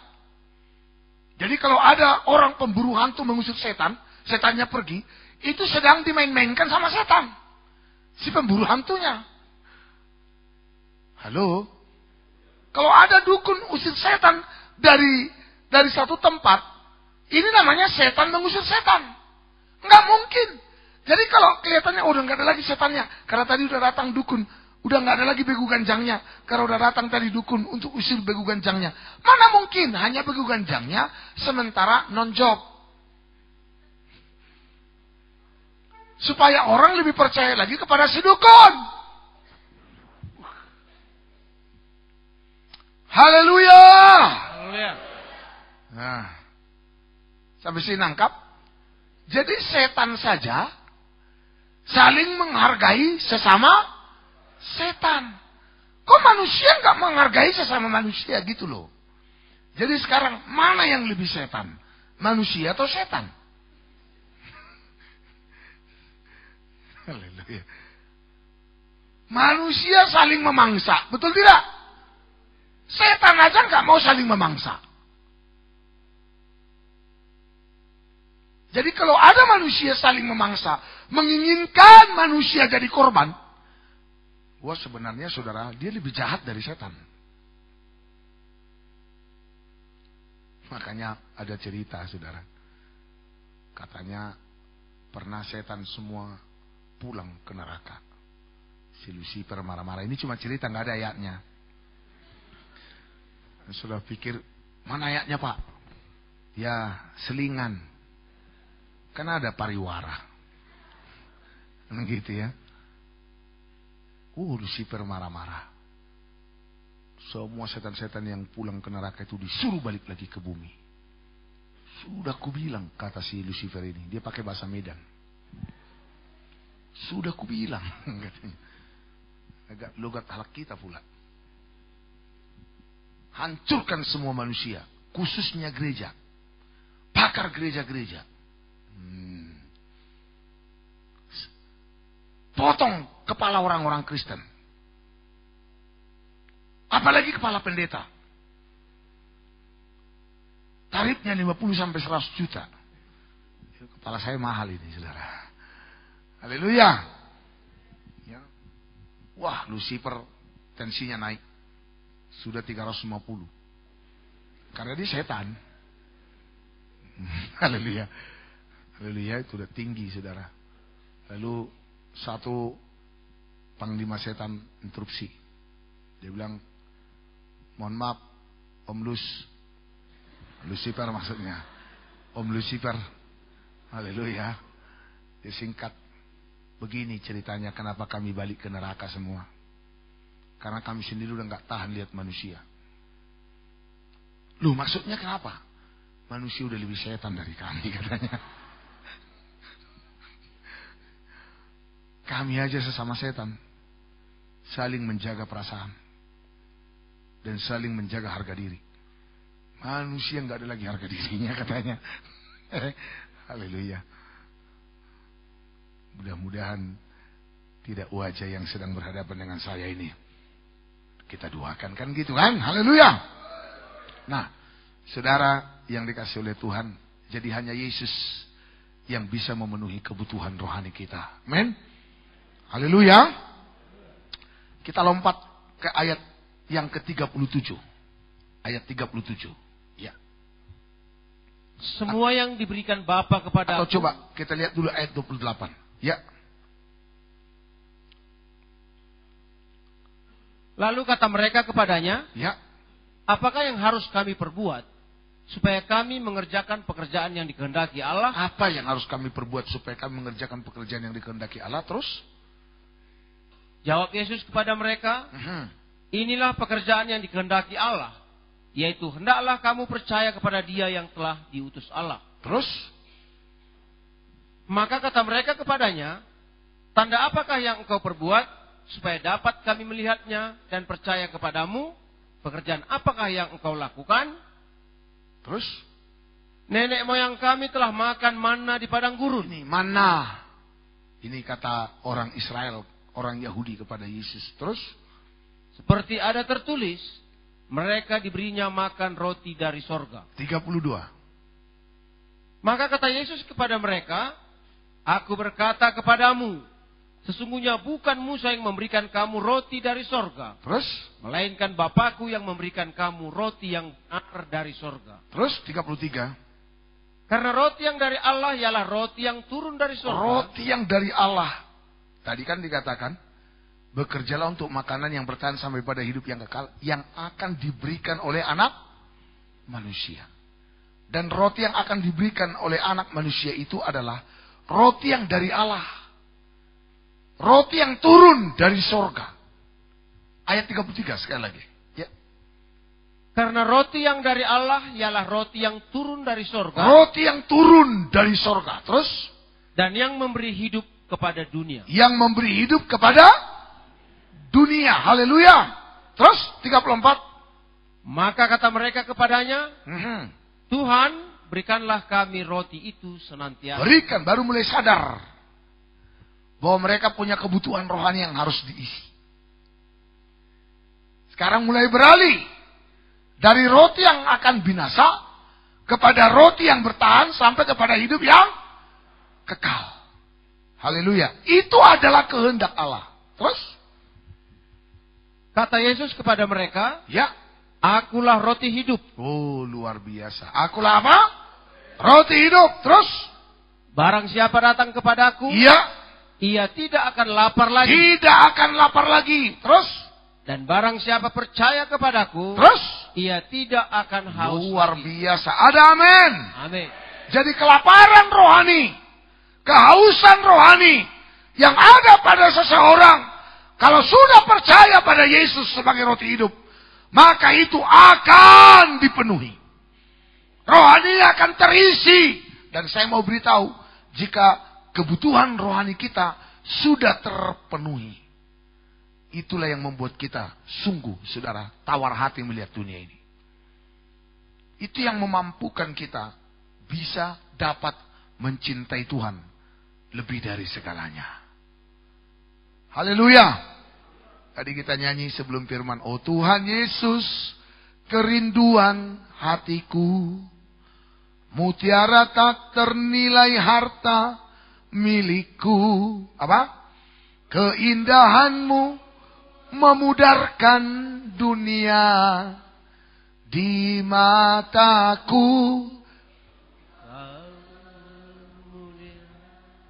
Jadi kalau ada orang pemburu hantu mengusir setan, setannya pergi, itu sedang dimain-mainkan sama setan. Si pemburu hantunya. Halo? Kalau ada dukun usir setan dari satu tempat, ini namanya setan mengusir setan. Nggak mungkin. Jadi kalau kelihatannya udah nggak ada lagi setannya, karena tadi udah datang dukun, udah nggak ada lagi begu ganjangnya, karena udah datang tadi dukun untuk usir begu ganjangnya. Mana mungkin hanya begu ganjangnya sementara non job. Supaya orang lebih percaya lagi kepada si dukun. Haleluya. Haleluya. Nah, sampai sini nangkap. Jadi setan saja saling menghargai sesama setan. Kok manusia nggak menghargai sesama manusia gitu loh? Jadi sekarang mana yang lebih setan? Manusia atau setan? Haleluya. Manusia saling memangsa, betul tidak? Setan aja nggak mau saling memangsa. Jadi kalau ada manusia saling memangsa, menginginkan manusia jadi korban, wah sebenarnya saudara, dia lebih jahat dari setan. Makanya ada cerita saudara. Katanya pernah setan semua pulang ke neraka. Si Lucifer marah-marah. Ini cuma cerita, nggak ada ayatnya. Sudah pikir, mana ayatnya Pak? Ya, selingan. Kan ada pariwara. Gitu ya. Lucifer marah-marah. Semua setan-setan yang pulang ke neraka itu disuruh balik lagi ke bumi. Sudah kubilang, kata si Lucifer ini. Dia pakai bahasa Medan. Sudah kubilang, katanya. Agak logat halak kita pula. Hancurkan semua manusia, khususnya gereja. Bakar gereja-gereja. Potong kepala orang-orang Kristen. Apalagi kepala pendeta. Tarifnya 50 sampai 100 juta. Kepala saya mahal ini, saudara. Haleluya. Ya. Wah, Lucifer tensinya naik. Sudah 350. Karena dia setan. Haleluya. Haleluya, itu udah tinggi, saudara. Lalu satu panglima setan interupsi. Dia bilang, mohon maaf, Om Lucifer maksudnya. Om Lucifer. Haleluya. Dia singkat. Begini ceritanya kenapa kami balik ke neraka semua. Karena kami sendiri udah gak tahan lihat manusia. Loh, maksudnya kenapa? Manusia udah lebih setan dari kami, katanya. Kami aja sesama setan. Saling menjaga perasaan. Dan saling menjaga harga diri. Manusia nggak ada lagi harga dirinya, katanya. Haleluya. Mudah-mudahan tidak wajah yang sedang berhadapan dengan saya ini kita doakan, kan gitu kan? Haleluya. Nah, saudara yang dikasih oleh Tuhan, jadi hanya Yesus yang bisa memenuhi kebutuhan rohani kita. Amin. Haleluya. Kita lompat ke ayat yang ke-37. Ayat 37. Ya. Semua yang diberikan Bapa kepada Atau aku. coba kita lihat dulu ayat 28. Ya. Lalu kata mereka kepadanya, Ya. apakah yang harus kami perbuat supaya kami mengerjakan pekerjaan yang dikehendaki Allah? Apa yang harus kami perbuat supaya kami mengerjakan pekerjaan yang dikehendaki Allah? Terus? Jawab Yesus kepada mereka, inilah pekerjaan yang dikehendaki Allah, yaitu hendaklah kamu percaya kepada Dia yang telah diutus Allah. Terus? Maka kata mereka kepadanya, tanda apakah yang engkau perbuat supaya dapat kami melihatnya dan percaya kepadamu? Pekerjaan apakah yang engkau lakukan? Terus? Nenek moyang kami telah makan manna di padang gurun. Ini mana? Ini kata orang Israel, orang Yahudi kepada Yesus. Terus? Seperti ada tertulis, mereka diberinya makan roti dari sorga. 32. Maka kata Yesus kepada mereka, aku berkata kepadamu, sesungguhnya bukan Musa yang memberikan kamu roti dari sorga. Terus? Melainkan Bapakku yang memberikan kamu roti yang benar dari sorga. Terus 33. Karena roti yang dari Allah ialah roti yang turun dari sorga. Roti yang dari Allah. Tadi kan dikatakan, bekerjalah untuk makanan yang bertahan sampai pada hidup yang kekal, yang akan diberikan oleh anak manusia. Dan roti yang akan diberikan oleh anak manusia itu adalah roti yang dari Allah. Roti yang turun dari sorga. Ayat 33 sekali lagi. Ya. Karena roti yang dari Allah ialah roti yang turun dari sorga. Roti yang turun dari sorga. Terus? Dan yang memberi hidup kepada dunia. Yang memberi hidup kepada dunia. Haleluya. Terus 34. Maka kata mereka kepadanya, Tuhan, berikanlah kami roti itu senantiasa. Berikan, baru mulai sadar bahwa mereka punya kebutuhan rohani yang harus diisi. Sekarang mulai beralih dari roti yang akan binasa kepada roti yang bertahan sampai kepada hidup yang kekal. Haleluya. Itu adalah kehendak Allah. Terus kata Yesus kepada mereka, ya, Akulah roti hidup. Oh, luar biasa. Akulah apa? Roti hidup. Terus Barang siapa datang kepadaku, iya, ia tidak akan lapar lagi. tidak akan lapar lagi. Terus Dan barang siapa percaya kepadaku, terus ia tidak akan haus luar lagi. biasa. Ada amin. Amin. Jadi kelaparan rohani, kehausan rohani yang ada pada seseorang, kalau sudah percaya pada Yesus sebagai roti hidup, maka itu akan dipenuhi. Rohani akan terisi. Dan saya mau beritahu, jika kebutuhan rohani kita sudah terpenuhi, itulah yang membuat kita sungguh, saudara, tawar hati melihat dunia ini. Itu yang memampukan kita bisa dapat mencintai Tuhan lebih dari segalanya. Haleluya. Tadi kita nyanyi sebelum firman, oh Tuhan Yesus, kerinduan hatiku, mutiara tak ternilai harta milikku. Apa? Keindahanmu memudarkan dunia di mataku.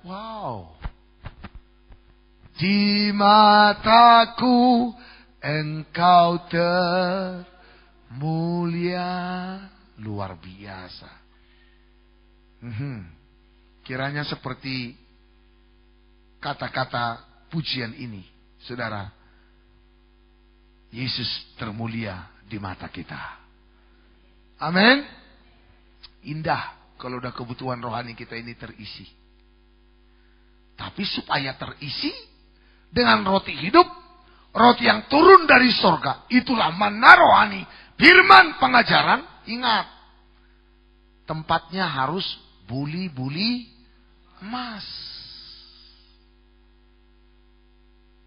Wow. Di mataku engkau termulia. Luar biasa. Kiranya seperti kata-kata pujian ini, saudara. Yesus termulia di mata kita. Amin. Indah kalau udah kebutuhan rohani kita ini terisi. Tapi supaya terisi dengan roti hidup, roti yang turun dari sorga, itulah manna rohani, firman pengajaran. Ingat, tempatnya harus buli-buli emas.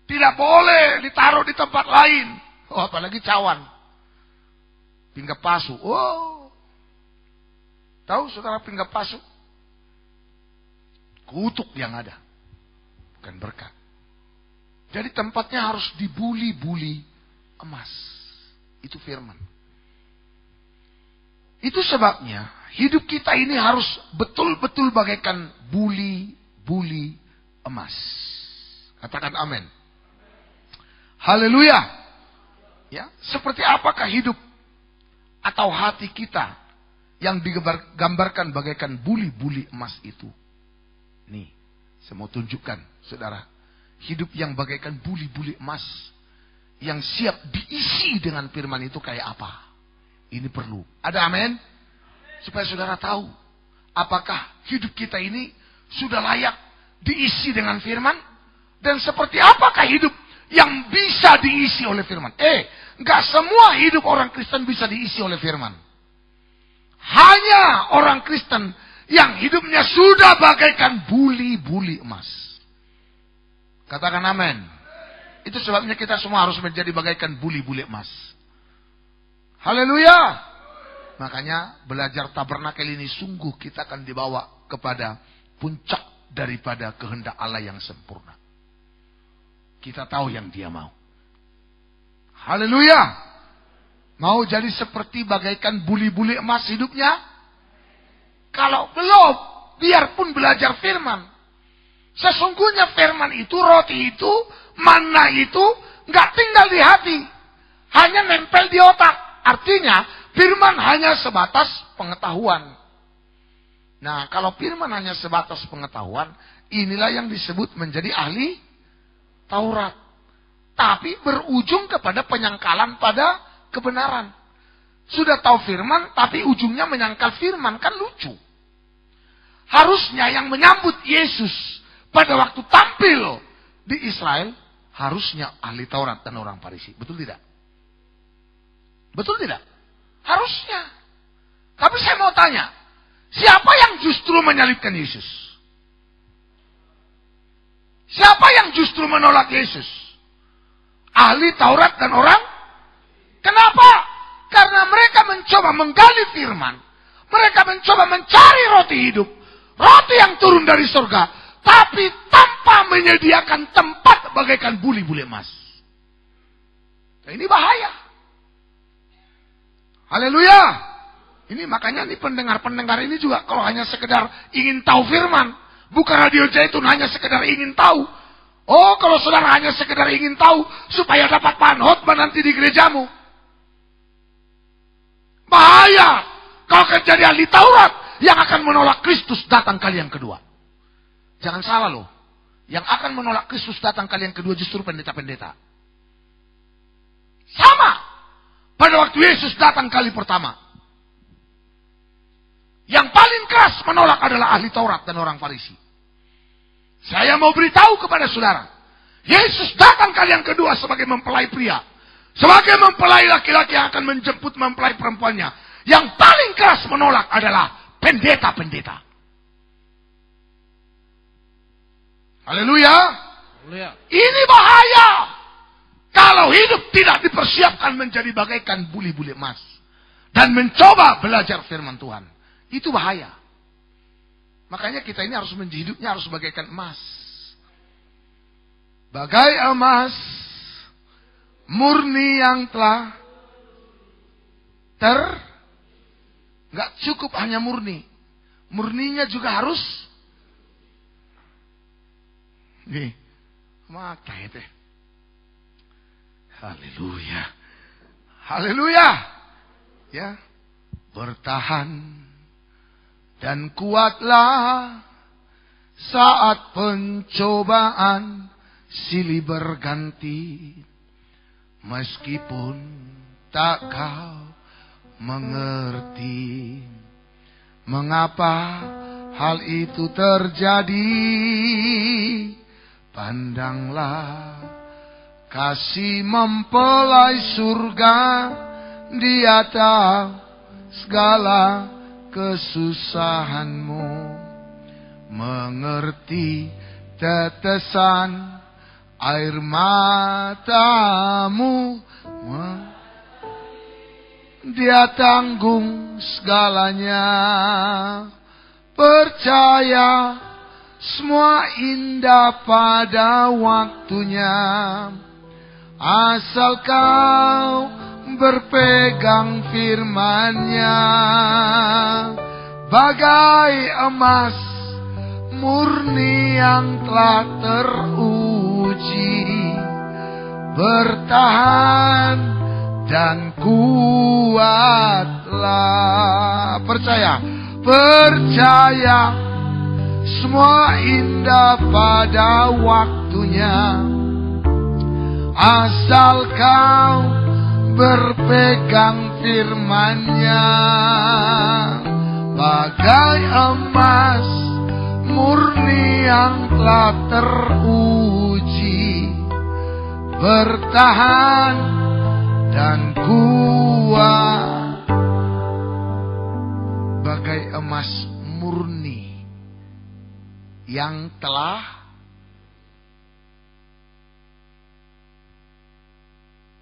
Tidak boleh ditaruh di tempat lain. Oh, apalagi cawan. Pinggap pasu. Oh. Tahu saudara pinggap pasu? Kutuk yang ada. Bukan berkat. Jadi tempatnya harus dibuli-buli emas. Itu firman. Itu sebabnya hidup kita ini harus betul-betul bagaikan buli-buli emas. Katakan amin. Haleluya. Ya, seperti apakah hidup atau hati kita yang digambarkan bagaikan buli-buli emas itu? Nih, saya mau tunjukkan, saudara. Hidup yang bagaikan buli-buli emas, yang siap diisi dengan firman itu kayak apa? Ini perlu. Ada amin? Supaya saudara tahu, apakah hidup kita ini sudah layak diisi dengan firman? Dan seperti apakah hidup yang bisa diisi oleh firman? Enggak semua hidup orang Kristen bisa diisi oleh firman. Hanya orang Kristen yang hidupnya sudah bagaikan buli-buli emas. Katakan amin. Itu sebabnya kita semua harus menjadi bagaikan buli-buli emas. Haleluya. Makanya belajar tabernakel ini sungguh kita akan dibawa kepada puncak daripada kehendak Allah yang sempurna. Kita tahu yang Dia mau. Haleluya. Mau jadi seperti bagaikan buli-buli emas hidupnya? Kalau belum, biarpun belajar firman. Sesungguhnya firman itu, roti itu, manna itu, nggak tinggal di hati. Hanya nempel di otak. Artinya, firman hanya sebatas pengetahuan. Nah, kalau firman hanya sebatas pengetahuan, inilah yang disebut menjadi ahli Taurat. Tapi berujung kepada penyangkalan pada kebenaran. Sudah tahu firman, tapi ujungnya menyangkal firman. Kan lucu. Harusnya yang menyambut Yesus pada waktu tampil di Israel, harusnya ahli Taurat dan orang Farisi. Betul tidak? Betul tidak? Harusnya. Tapi saya mau tanya, siapa yang justru menyalibkan Yesus? Siapa yang justru menolak Yesus? Ahli Taurat dan orang? Kenapa? Karena mereka mencoba menggali firman. Mereka mencoba mencari roti hidup. Roti yang turun dari surga. Tapi tanpa menyediakan tempat bagaikan buli-buli emas. Nah, ini bahaya. Haleluya. Ini makanya nih pendengar-pendengar ini juga kalau hanya sekedar ingin tahu firman. Bukan Radio Zaitun hanya sekedar ingin tahu. Oh, kalau saudara hanya sekedar ingin tahu supaya dapat bahan khotbah nanti di gerejamu. Bahaya kalau jadi ahli Taurat yang akan menolak Kristus datang kali yang kedua. Jangan salah loh. Yang akan menolak Kristus datang kali yang kedua justru pendeta-pendeta. Sama pada waktu Yesus datang kali pertama. Yang paling keras menolak adalah ahli Taurat dan orang Farisi. Saya mau beritahu kepada saudara, Yesus datang kali yang kedua sebagai mempelai pria. Sebagai mempelai laki-laki yang akan menjemput mempelai perempuannya. Yang paling keras menolak adalah pendeta-pendeta. Haleluya. Ini bahaya. Kalau hidup tidak dipersiapkan menjadi bagaikan buli-buli emas. Dan mencoba belajar firman Tuhan. Itu bahaya. Makanya kita ini harus hidupnya harus bagaikan emas. Bagai emas murni yang telah nggak cukup hanya murni. Murninya juga harus nih, maka itu. Haleluya. Haleluya. Ya. Bertahan dan kuatlah saat pencobaan silih berganti. Meskipun tak kau mengerti mengapa hal itu terjadi. Pandanglah kasih mempelai surga di atas segala kesusahanmu. Mengerti tetesan air matamu. Dia tanggung segalanya. Percaya semua indah pada waktunya. Asal kau berpegang firman-Nya. Bagai emas murni yang telah teruji. Bertahan dan kuatlah. Percaya semua indah pada waktunya. Asal kau berpegang firman-Nya. Bagai emas murni yang telah teruji. Bertahan dan kuat. Bagai emas murni yang telah.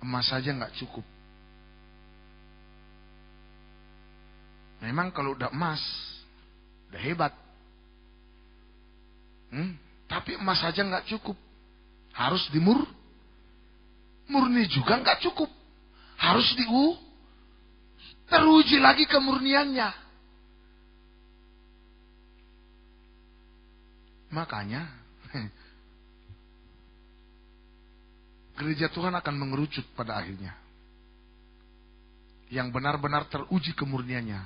Emas saja nggak cukup. Memang kalau udah emas, udah hebat. Tapi emas saja nggak cukup. Harus murni juga nggak cukup. Harus teruji lagi kemurniannya. Makanya gereja Tuhan akan mengerucut pada akhirnya. Yang benar-benar teruji kemurniannya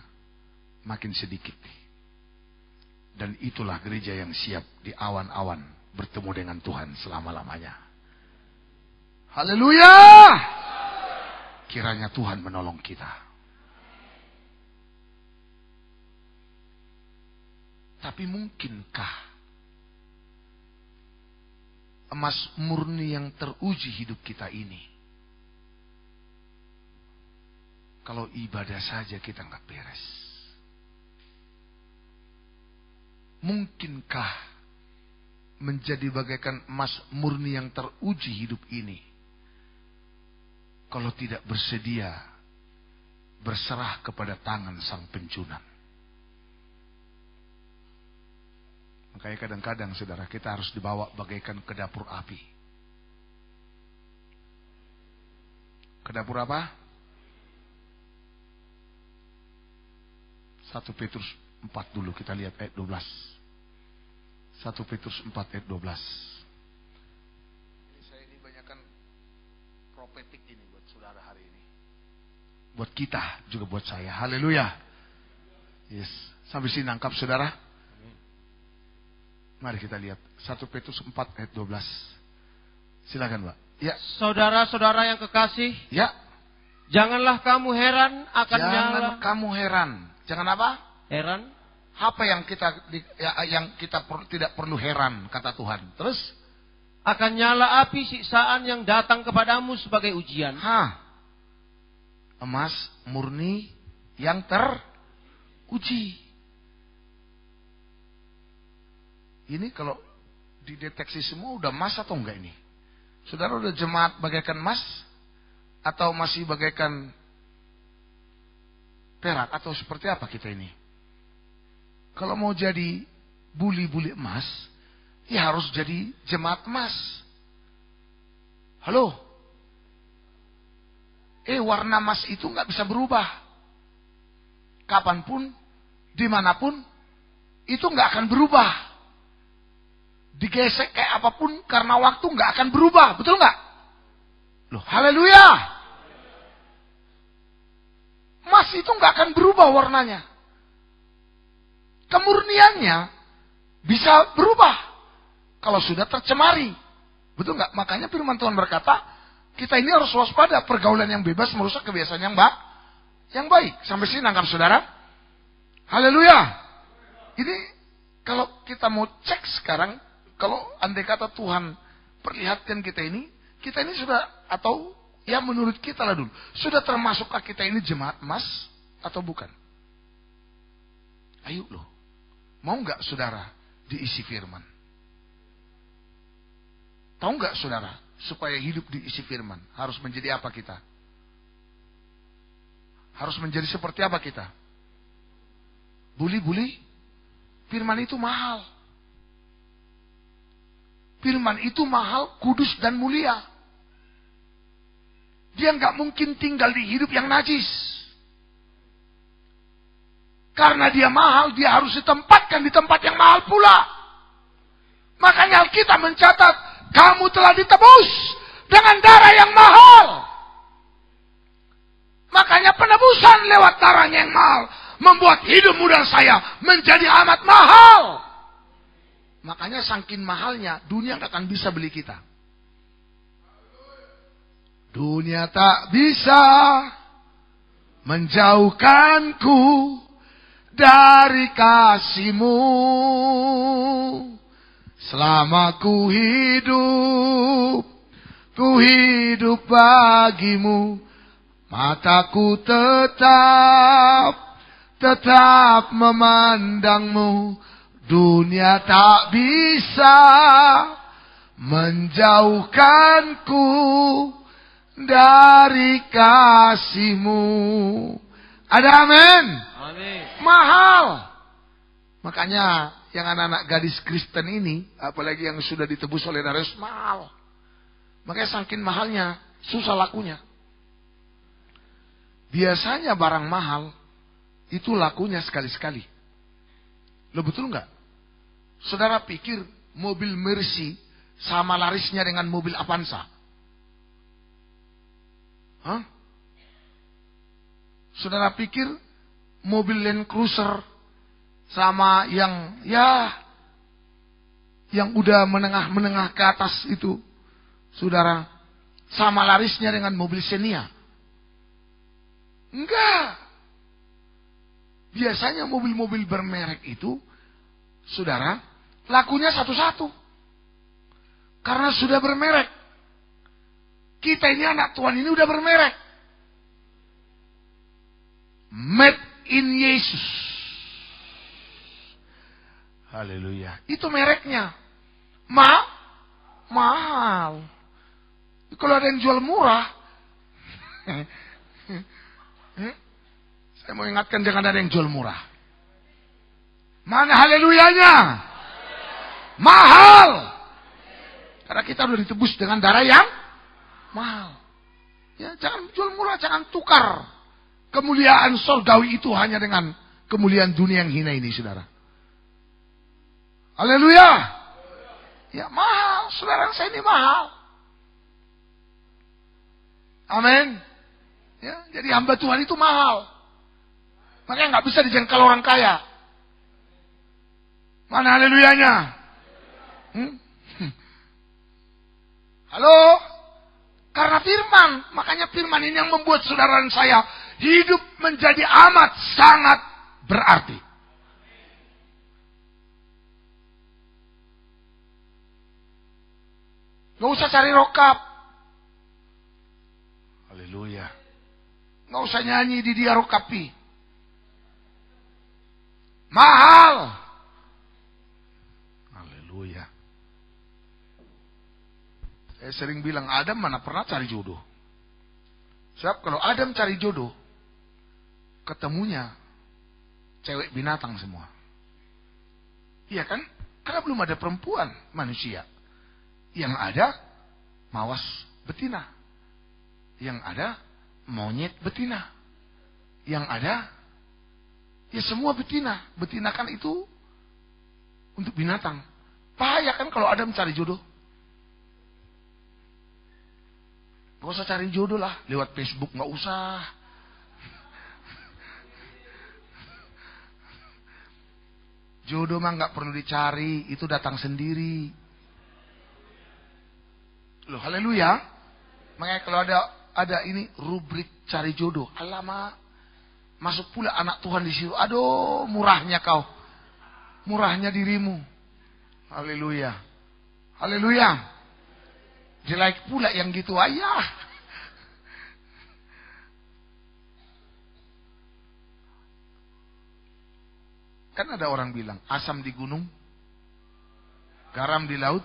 makin sedikit. Dan itulah gereja yang siap di awan-awan bertemu dengan Tuhan selama-lamanya. Haleluya! Kiranya Tuhan menolong kita. Tapi mungkinkah emas murni yang teruji hidup kita ini kalau ibadah saja kita nggak beres? Mungkinkah menjadi bagaikan emas murni yang teruji hidup ini kalau tidak bersedia berserah kepada tangan sang penjunan? Makanya kadang-kadang saudara, kita harus dibawa bagaikan ke dapur api. Ke dapur apa? 1 Petrus 4 dulu, kita lihat ayat 12. 1 Petrus 4 ayat 12. Saya ini banyakkan profetik ini buat saudara hari ini. Buat kita, juga buat saya. Haleluya. Yes. Sampai sini nangkap saudara? Mari kita lihat 1 Petrus 4 ayat 12. Silakan, Pak. Ya. Saudara-saudara yang kekasih, ya. Janganlah kamu heran akan Jangan kamu heran. Jangan apa? Heran. Apa yang kita tidak perlu heran, kata Tuhan. Terus? Akan nyala api siksaan yang datang kepadamu sebagai ujian. Emas murni yang teruji. Ini kalau dideteksi semua udah emas atau enggak ini? Saudara udah jemaat bagaikan emas? Atau masih bagaikan perak? Atau seperti apa kita ini? Kalau mau jadi buli-buli emas, ya harus jadi jemaat emas. Halo? Warna emas itu nggak bisa berubah. Kapanpun, dimanapun, itu nggak akan berubah. Digesek kayak apapun, karena waktu nggak akan berubah. Betul nggak? Loh, haleluya! Emas itu nggak akan berubah warnanya. Kemurniannya bisa berubah kalau sudah tercemari. Betul nggak? Makanya firman Tuhan berkata, kita ini harus waspada. Pergaulan yang bebas merusak kebiasaan yang baik. Sampai sini nangkap saudara? Haleluya! Ini kalau kita mau cek sekarang, kalau andai kata Tuhan perlihatkan kita ini sudah, atau ya menurut kita lah dulu, sudah termasukkah kita ini jemaat emas atau bukan? Ayo loh, mau nggak saudara diisi firman? Tahu nggak saudara, supaya hidup diisi firman harus menjadi apa kita? Harus menjadi seperti apa kita? Buli-buli, firman itu mahal. Firman itu mahal, kudus dan mulia. Dia nggak mungkin tinggal di hidup yang najis. Karena dia mahal, dia harus ditempatkan di tempat yang mahal pula. Makanya Alkitab mencatat, kamu telah ditebus dengan darah yang mahal. Makanya penebusan lewat darahnya yang mahal membuat hidupmu dan saya menjadi amat mahal. Makanya saking mahalnya, dunia gak akan bisa beli kita. Dunia tak bisa menjauhkanku dari kasih-Mu. Selama ku hidup bagi-Mu. Mataku tetap memandang-Mu. Dunia tak bisa menjauhkanku dari kasih-Mu. Ada amin? Amin. Mahal. Makanya yang anak-anak gadis Kristen ini, apalagi yang sudah ditebus oleh darah Yesus, mahal. Makanya saking mahalnya, susah lakunya. Biasanya barang mahal itu lakunya sekali-sekali. Lo betul nggak? Saudara pikir mobil Mercy sama larisnya dengan mobil Avanza? Hah? Saudara pikir mobil Land Cruiser sama yang udah menengah ke atas itu, saudara, sama larisnya dengan mobil Xenia? Enggak. Biasanya mobil-mobil bermerek itu, saudara, lakunya satu-satu. Karena sudah bermerek. Kita ini anak Tuhan ini udah bermerek. Made in Yesus. Haleluya. Itu mereknya. Mahal. Kalau ada yang jual murah. Saya mau ingatkan, jangan ada yang jual murah. Mana haleluyanya? Mahal. Karena kita sudah ditebus dengan darah yang mahal. Ya, jangan jual murah, jangan tukar kemuliaan surgawi itu hanya dengan kemuliaan dunia yang hina ini, saudara. Haleluya. Ya, mahal. Saudara, saya ini mahal. Amin. Ya, jadi hamba Tuhan itu mahal. Makanya nggak bisa dijangkau orang kaya. Mana haleluyanya? Halo? Karena firman. Makanya firman ini yang membuat saudara dan saya hidup menjadi amat sangat berarti. Gak usah cari rokap. Haleluya. Gak usah nyanyi di dia rokapi. Mahal. Haleluya. Saya sering bilang, Adam mana pernah cari jodoh. Sebab kalau Adam cari jodoh, ketemunya cewek binatang semua. Iya kan? Karena belum ada perempuan manusia. Yang ada mawas betina. Yang ada monyet betina. Yang ada ya semua betina. Betina kan itu untuk binatang. Bahaya kan kalau Adam cari jodoh. Gak usah cari jodoh lah. Lewat Facebook gak usah. Jodoh mah gak perlu dicari. Itu datang sendiri. Loh, haleluya. Makanya kalau ada ini rubrik cari jodoh. Alamak. Masuk pula anak Tuhan di situ. Aduh, murahnya kau. Murahnya dirimu. Haleluya. Haleluya. Jelek pula yang gitu, ayah. Kan ada orang bilang, asam di gunung, garam di laut.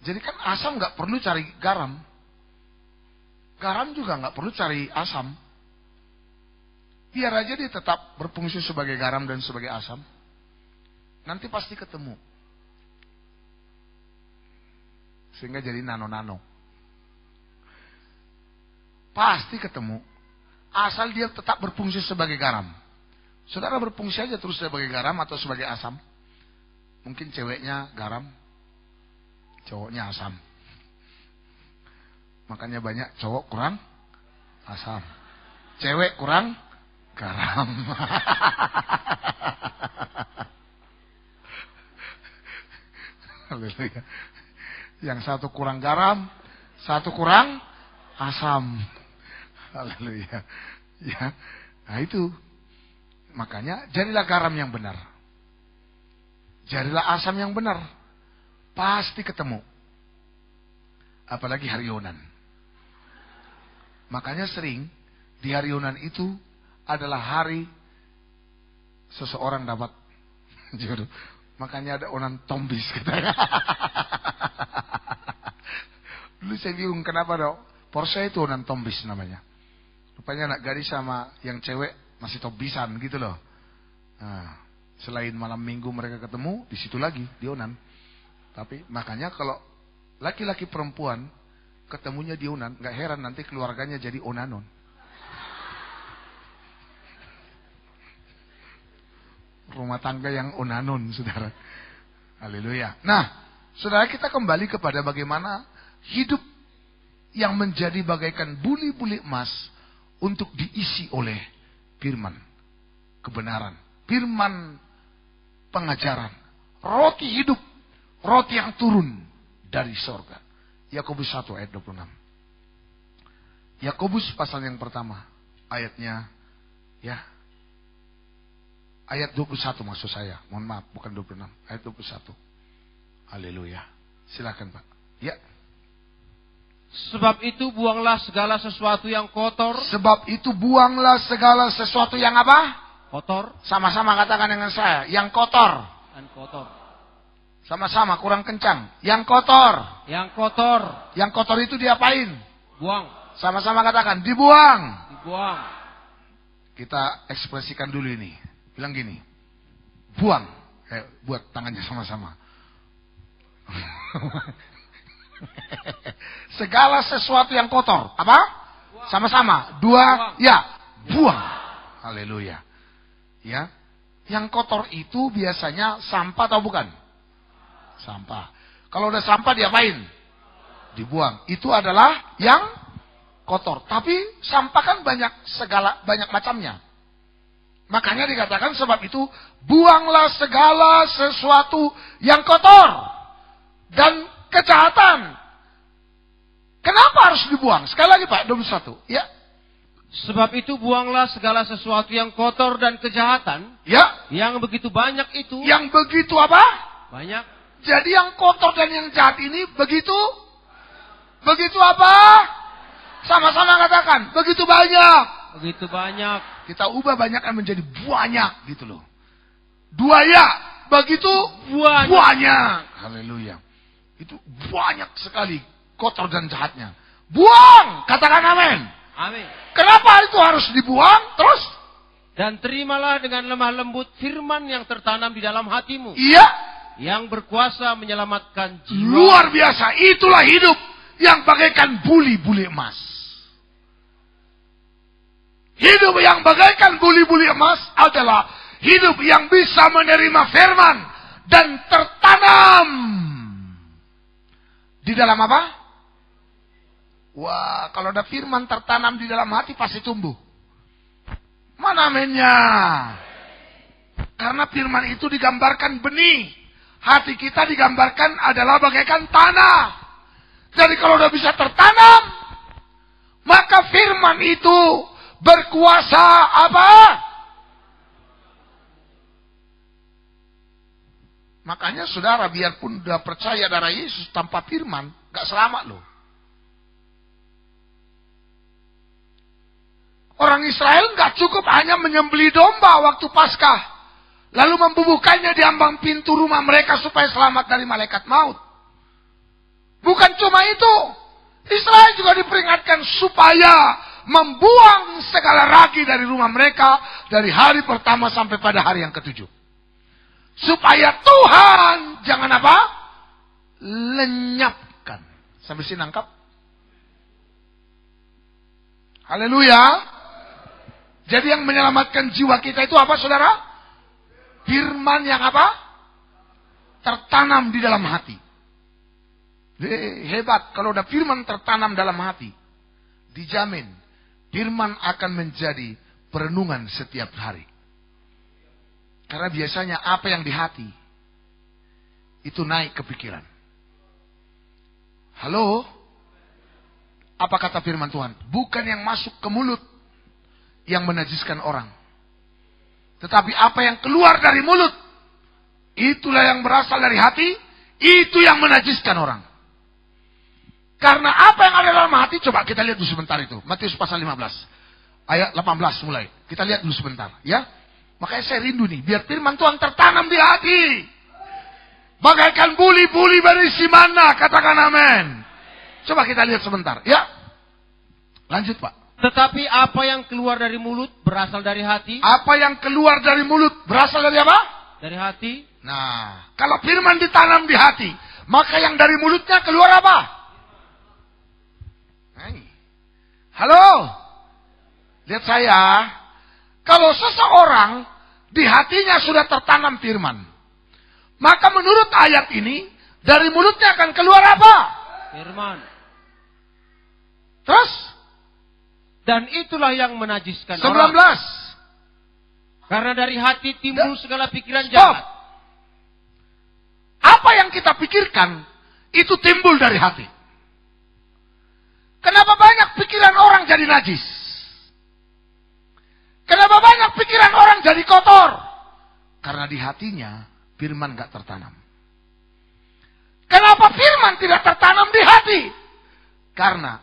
Jadi kan asam gak perlu cari garam. Garam juga gak perlu cari asam. Biar aja dia tetap berfungsi sebagai garam dan sebagai asam. Nanti pasti ketemu. Sehingga jadi nano-nano. Pasti ketemu. Asal dia tetap berfungsi sebagai garam. Saudara berfungsi aja terus sebagai garam atau sebagai asam. Mungkin ceweknya garam, cowoknya asam. Makanya banyak cowok kurang asam. Cewek kurang garam. Haleluya. Yang satu kurang garam, satu kurang asam. Haleluya. Ya. Nah itu. Makanya jadilah garam yang benar. Jadilah asam yang benar. Pasti ketemu. Apalagi Haryonan. Makanya sering di Haryonan itu adalah hari seseorang dapat jodoh. Makanya ada onan tombis katanya. Dulu saya bingung kenapa dong. Porsche itu onan tombis namanya. Rupanya anak gadis sama yang cewek masih tombisan gitu loh. Nah, selain malam minggu mereka ketemu, di situ lagi di onan. Tapi makanya kalau laki-laki perempuan ketemunya di onan, nggak heran nanti keluarganya jadi onanon. Rumah tangga yang onanon, saudara. Haleluya. Nah, saudara, kita kembali kepada bagaimana hidup yang menjadi bagaikan buli-buli emas untuk diisi oleh firman kebenaran, firman pengajaran, roti hidup, roti yang turun dari sorga. Yakobus 1 ayat 26. Yakobus pasal yang pertama, ayatnya ya. Ayat 21 maksud saya. Mohon maaf, bukan 26. Ayat 21. Haleluya. Silakan, Pak. Ya. Sebab itu buanglah segala sesuatu yang kotor. Sebab itu buanglah segala sesuatu yang apa? Kotor. Sama-sama katakan dengan saya. Yang kotor. Dan kotor. Sama-sama, kurang kencang. Yang kotor. Yang kotor. Yang kotor itu diapain? Buang. Sama-sama katakan, dibuang. Dibuang. Kita ekspresikan dulu ini. Bilang gini. Buang. Buat tangannya sama-sama. Segala sesuatu yang kotor. Apa? Sama-sama. Dua. Ya. Buang. Haleluya. Ya. Yang kotor itu biasanya sampah atau bukan? Sampah. Kalau udah sampah diapain? Dibuang. Itu adalah yang kotor. Tapi sampah kan banyak macamnya. Makanya dikatakan sebab itu buanglah segala sesuatu yang kotor dan kejahatan. Kenapa harus dibuang? Sekali lagi Pak, 21. Ya. Sebab itu buanglah segala sesuatu yang kotor dan kejahatan. Ya. Yang begitu banyak itu. Yang begitu apa? Banyak. Jadi yang kotor dan yang jahat ini begitu? Begitu apa? Sama-sama katakan. Begitu banyak. Begitu banyak. Kita ubah banyaknya menjadi banyak gitu loh. Dua ya. Begitu banyak. Haleluya. Itu banyak sekali kotor dan jahatnya. Buang. Katakan amin. Amin. Kenapa itu harus dibuang? Terus? Dan terimalah dengan lemah lembut firman yang tertanam di dalam hatimu. Iya. Yang berkuasa menyelamatkan jiwa. Luar biasa. Itulah hidup yang bagaikan buli-buli emas. Hidup yang bagaikan buli-buli emas adalah hidup yang bisa menerima firman dan tertanam di dalam apa? Wah, kalau ada firman tertanam di dalam hati pasti tumbuh. Mana aminnya? Karena firman itu digambarkan benih. Hati kita digambarkan adalah bagaikan tanah. Jadi kalau udah bisa tertanam, maka firman itu berkuasa apa? Makanya saudara, biarpun udah percaya darah Yesus tanpa firman, gak selamat loh. Orang Israel gak cukup hanya menyembelih domba waktu Paskah, lalu membubuhkannya di ambang pintu rumah mereka supaya selamat dari malaikat maut. Bukan cuma itu, Israel juga diperingatkan supaya membuang segala ragi dari rumah mereka dari hari pertama sampai pada hari yang ketujuh. Supaya Tuhan jangan apa? Lenyapkan. Sampai sini nangkap? Haleluya. Jadi yang menyelamatkan jiwa kita itu apa saudara? Firman yang apa? Tertanam di dalam hati. Hebat. Kalau ada firman tertanam dalam hati, dijamin firman akan menjadi perenungan setiap hari. Karena biasanya apa yang di hati itu naik ke pikiran. Halo? Apa kata firman Tuhan? Bukan yang masuk ke mulut yang menajiskan orang, tetapi apa yang keluar dari mulut, itulah yang berasal dari hati, itu yang menajiskan orang. Karena apa yang ada dalam hati, coba kita lihat dulu sebentar itu. Matius pasal 15. Ayat 18 mulai. Kita lihat dulu sebentar. Ya. Makanya saya rindu nih. Biar firman Tuhan tertanam di hati. Bagaikan buli-buli berisi mana. Katakan amin. Coba kita lihat sebentar. Ya. Lanjut Pak. Tetapi apa yang keluar dari mulut berasal dari hati. Apa yang keluar dari mulut berasal dari apa? Dari hati. Nah. Kalau firman ditanam di hati, maka yang dari mulutnya keluar apa? Halo, lihat saya. Kalau seseorang di hatinya sudah tertanam firman, maka menurut ayat ini dari mulutnya akan keluar apa? Firman. Terus? Dan itulah yang menajiskan 19. orang. Karena dari hati timbul segala pikiran jahat. Apa yang kita pikirkan itu timbul dari hati. Kenapa banyak pikiran orang jadi najis? Kenapa banyak pikiran orang jadi kotor? Karena di hatinya firman gak tertanam. Kenapa firman tidak tertanam di hati? Karena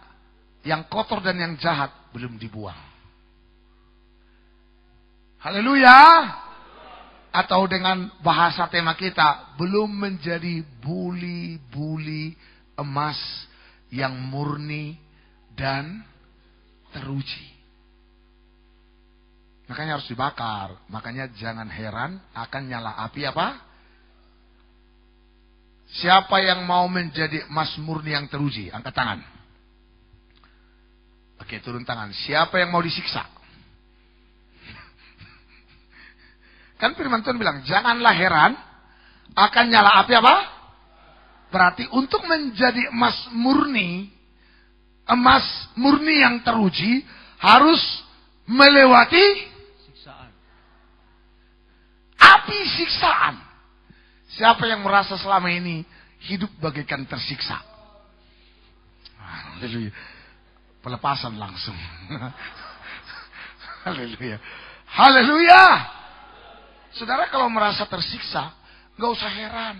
yang kotor dan yang jahat belum dibuang. Haleluya. Atau dengan bahasa tema kita, belum menjadi buli-buli emas yang murni dan teruji. Makanya harus dibakar. Makanya jangan heran akan nyala api apa? Siapa yang mau menjadi emas murni yang teruji? Angkat tangan. Oke, turun tangan. Siapa yang mau disiksa? Kan firman Tuhan bilang, janganlah heran akan nyala api apa? Berarti untuk menjadi emas murni yang teruji, harus melewati siksaan. Api siksaan. Siapa yang merasa selama ini hidup bagaikan tersiksa? Haleluya. Pelepasan langsung. Haleluya. Haleluya. Saudara kalau merasa tersiksa, gak usah heran.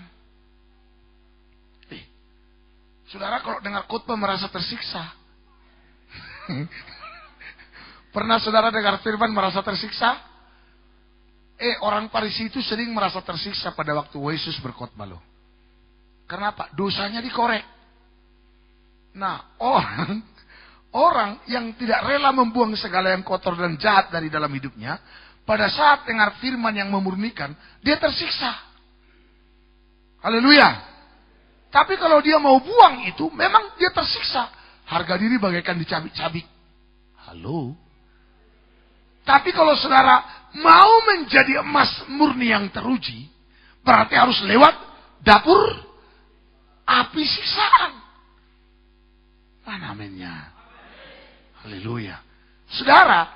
Saudara kalau dengar khotbah merasa tersiksa. Pernah saudara dengar firman merasa tersiksa? Orang Farisi itu sering merasa tersiksa pada waktu Yesus berkhotbah loh. Kenapa? Dosanya dikorek. Nah, orang yang tidak rela membuang segala yang kotor dan jahat dari dalam hidupnya, pada saat dengar firman yang memurnikan, dia tersiksa. Haleluya. Tapi kalau dia mau buang itu, memang dia tersiksa. Harga diri bagaikan dicabik-cabik. Halo. Tapi kalau saudara mau menjadi emas murni yang teruji, berarti harus lewat dapur api siksaan. Mana aminnya? Haleluya. Saudara,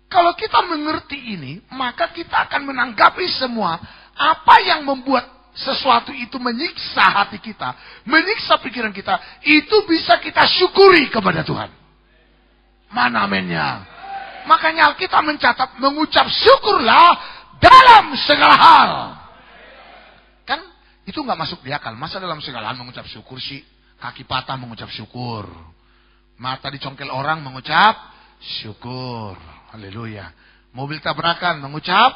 kalau kita mengerti ini, maka kita akan menanggapi semua apa yang membuat sesuatu itu menyiksa hati kita, menyiksa pikiran kita, itu bisa kita syukuri kepada Tuhan. Mana aminnya? Makanya kita mencatat, mengucap syukurlah dalam segala hal. Kan itu nggak masuk di akal. Masa dalam segala hal mengucap syukur sih? Kaki patah mengucap syukur, mata dicongkel orang mengucap syukur. Haleluya. Mobil tabrakan mengucap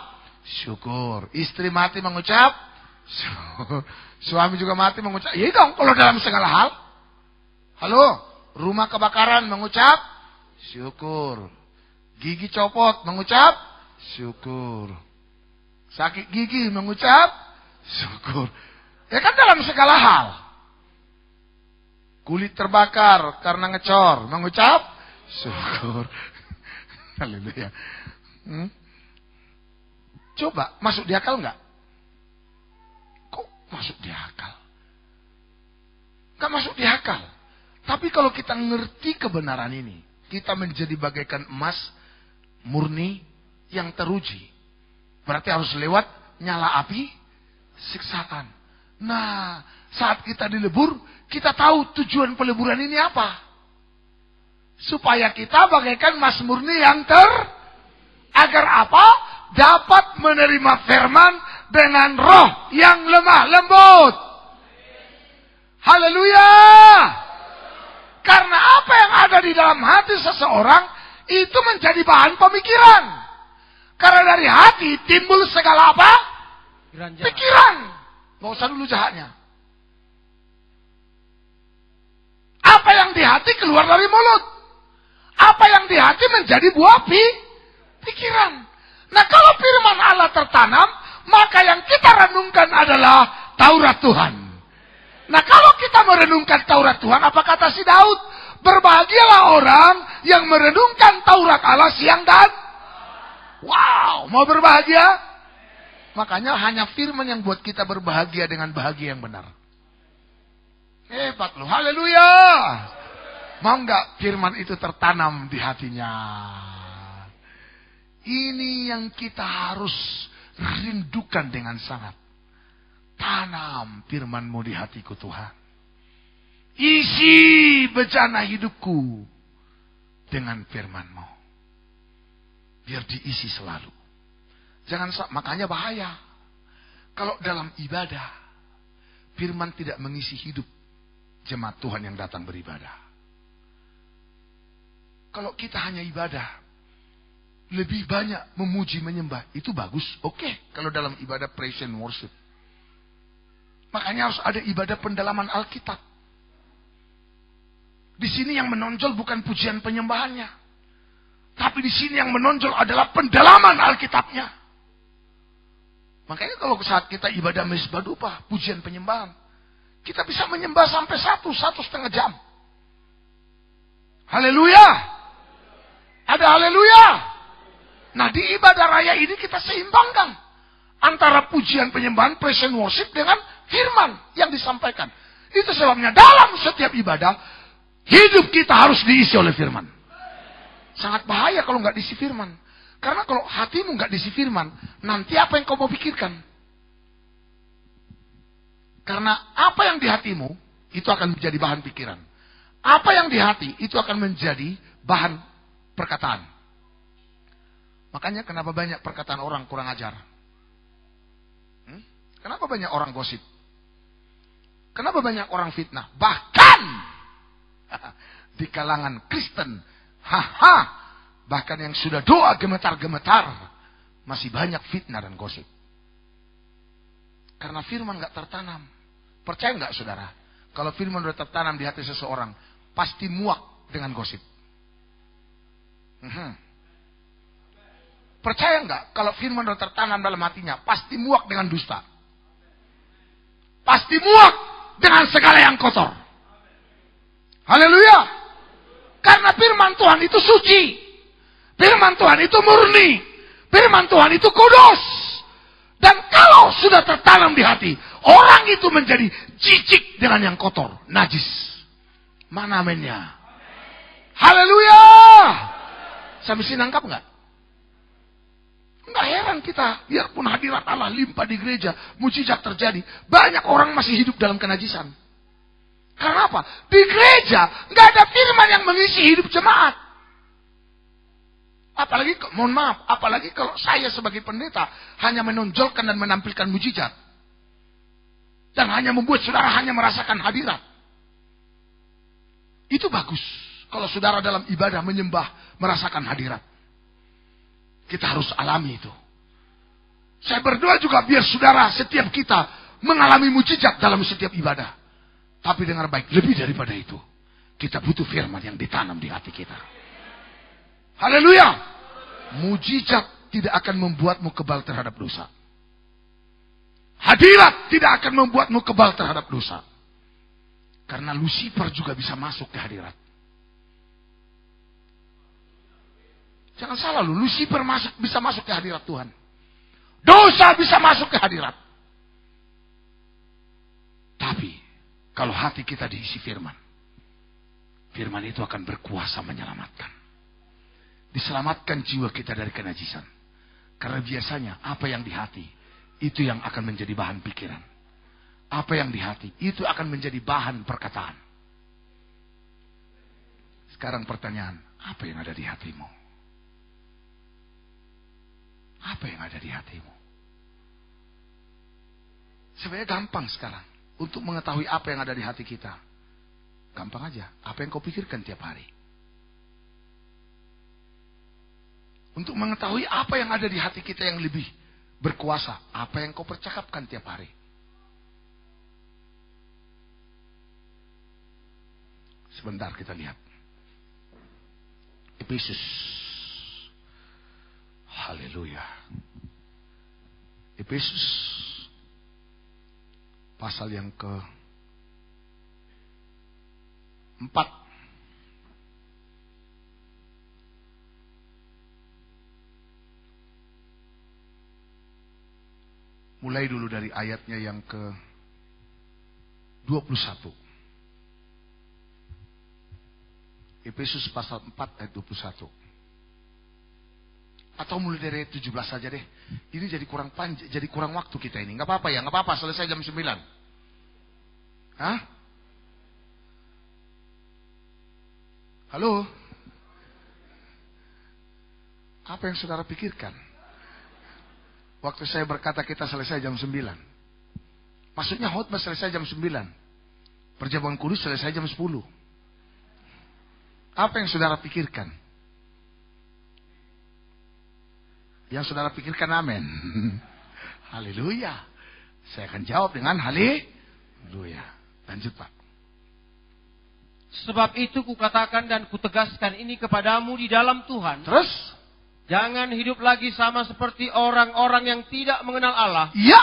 syukur. Istri mati mengucap syukur. Suami juga mati mengucap. Ya dong kalau dalam segala hal. Halo. Rumah kebakaran mengucap syukur. Gigi copot mengucap syukur. Sakit gigi mengucap syukur. Ya kan dalam segala hal. Kulit terbakar karena ngecor mengucap syukur. Haleluya. Coba masuk di akal nggak? Kok masuk di akal? Nggak masuk di akal. Tapi kalau kita ngerti kebenaran ini, kita menjadi bagaikan emas murni yang teruji. Berarti harus lewat nyala api siksaan. Nah, saat kita dilebur, kita tahu tujuan peleburan ini apa. Supaya kita bagaikan emas murni yang agar apa? Dapat menerima firman dengan roh yang lemah lembut. Haleluya. Karena apa yang ada di dalam hati seseorang itu menjadi bahan pemikiran. Karena dari hati timbul segala apa? Pikiran. Gak usah dulu jahatnya. Apa yang di hati keluar dari mulut. Apa yang di hati menjadi buah pikiran. Nah kalau firman Allah tertanam, maka yang kita renungkan adalah Taurat Tuhan. Nah kalau kita merenungkan Taurat Tuhan, apa kata si Daud? Berbahagialah orang yang merenungkan Taurat Allah siang dan wow, mau berbahagia? Makanya hanya firman yang buat kita berbahagia dengan bahagia yang benar. Hebat loh, haleluya. Mau nggak firman itu tertanam di hatinya? Ini yang kita harus rindukan dengan sangat. Tanam firman-Mu di hatiku Tuhan. Isi bejana hidupku dengan firman-Mu. Biar diisi selalu. Makanya bahaya. Kalau dalam ibadah, firman tidak mengisi hidup jemaat Tuhan yang datang beribadah. Kalau kita hanya ibadah, lebih banyak memuji menyembah, itu bagus. Oke, kalau dalam ibadah praise and worship. Makanya harus ada ibadah pendalaman Alkitab. Di sini yang menonjol bukan pujian penyembahannya, tapi di sini yang menonjol adalah pendalaman Alkitabnya. Makanya kalau saat kita ibadah mezbah dupa, pujian penyembahan, kita bisa menyembah sampai 1,5 jam. Haleluya. Ada haleluya. Nah, di ibadah raya ini kita seimbangkan antara pujian penyembahan, praise and worship dengan firman yang disampaikan. Itu sebabnya dalam setiap ibadah, hidup kita harus diisi oleh firman. Sangat bahaya kalau nggak diisi firman. Karena kalau hatimu nggak diisi firman, nanti apa yang kau mau pikirkan? Karena apa yang di hatimu, itu akan menjadi bahan pikiran. Apa yang di hati, itu akan menjadi bahan perkataan. Makanya kenapa banyak perkataan orang kurang ajar? Kenapa banyak orang gosip? Kenapa banyak orang fitnah? Bahkan di kalangan Kristen, bahkan yang sudah doa gemetar-gemetar, masih banyak fitnah dan gosip. Karena firman gak tertanam. Percaya gak saudara? Kalau firman sudah tertanam di hati seseorang, pasti muak dengan gosip. Percaya nggak kalau firman sudah tertanam dalam hatinya, pasti muak dengan dusta, pasti muak dengan segala yang kotor. Haleluya. Karena firman Tuhan itu suci, firman Tuhan itu murni, firman Tuhan itu kudus. Dan kalau sudah tertanam di hati, orang itu menjadi jijik dengan yang kotor, najis. Mana amennya? Haleluya. Sampai sini nangkap nggak? Nggak heran kita, biarpun hadirat Allah limpah di gereja, mujizat terjadi, banyak orang masih hidup dalam kenajisan. Karena apa? Di gereja nggak ada firman yang mengisi hidup jemaat. Apalagi, mohon maaf, apalagi kalau saya sebagai pendeta hanya menonjolkan dan menampilkan mujizat, dan hanya membuat saudara hanya merasakan hadirat. Itu bagus. Kalau saudara dalam ibadah menyembah, merasakan hadirat. Kita harus alami itu. Saya berdoa juga biar saudara setiap kita mengalami mujizat dalam setiap ibadah. Tapi dengar baik, lebih daripada itu, kita butuh firman yang ditanam di hati kita. Haleluya. Mujizat tidak akan membuatmu kebal terhadap dosa. Hadirat tidak akan membuatmu kebal terhadap dosa. Karena Lucifer juga bisa masuk ke hadirat. Jangan salah lu, Lucifer bisa masuk ke hadirat Tuhan. Dosa bisa masuk ke hadirat. Tapi, kalau hati kita diisi firman, firman itu akan berkuasa menyelamatkan. Diselamatkan jiwa kita dari kenajisan. Karena biasanya, apa yang di hati, itu yang akan menjadi bahan pikiran. Apa yang di hati, itu akan menjadi bahan perkataan. Sekarang pertanyaan, apa yang ada di hatimu? Apa yang ada di hatimu? Sebenarnya gampang sekarang untuk mengetahui apa yang ada di hati kita. Gampang aja. Apa yang kau pikirkan tiap hari? Untuk mengetahui apa yang ada di hati kita yang lebih berkuasa. Apa yang kau percakapkan tiap hari? Sebentar kita lihat. Efesus. Haleluya. Efesus pasal yang ke-4. Mulai dulu dari ayatnya yang ke-21. Efesus pasal 4 ayat 21. Atau mulai dari ayat 17 saja deh. Ini jadi kurang panjang, jadi kurang waktu kita ini. Enggak apa-apa ya, enggak apa-apa, selesai jam 9. Hah? Halo? Apa yang saudara pikirkan? Waktu saya berkata kita selesai jam 9. Maksudnya khotbah selesai jam 9. Perjamuan kudus selesai jam 10. Apa yang saudara pikirkan? Yang saudara pikirkan amin. Haleluya. Saya akan jawab dengan haleluya. Lanjut Pak. Sebab itu kukatakan dan kutegaskan ini kepadamu di dalam Tuhan. Terus? Jangan hidup lagi sama seperti orang-orang yang tidak mengenal Allah. Iya.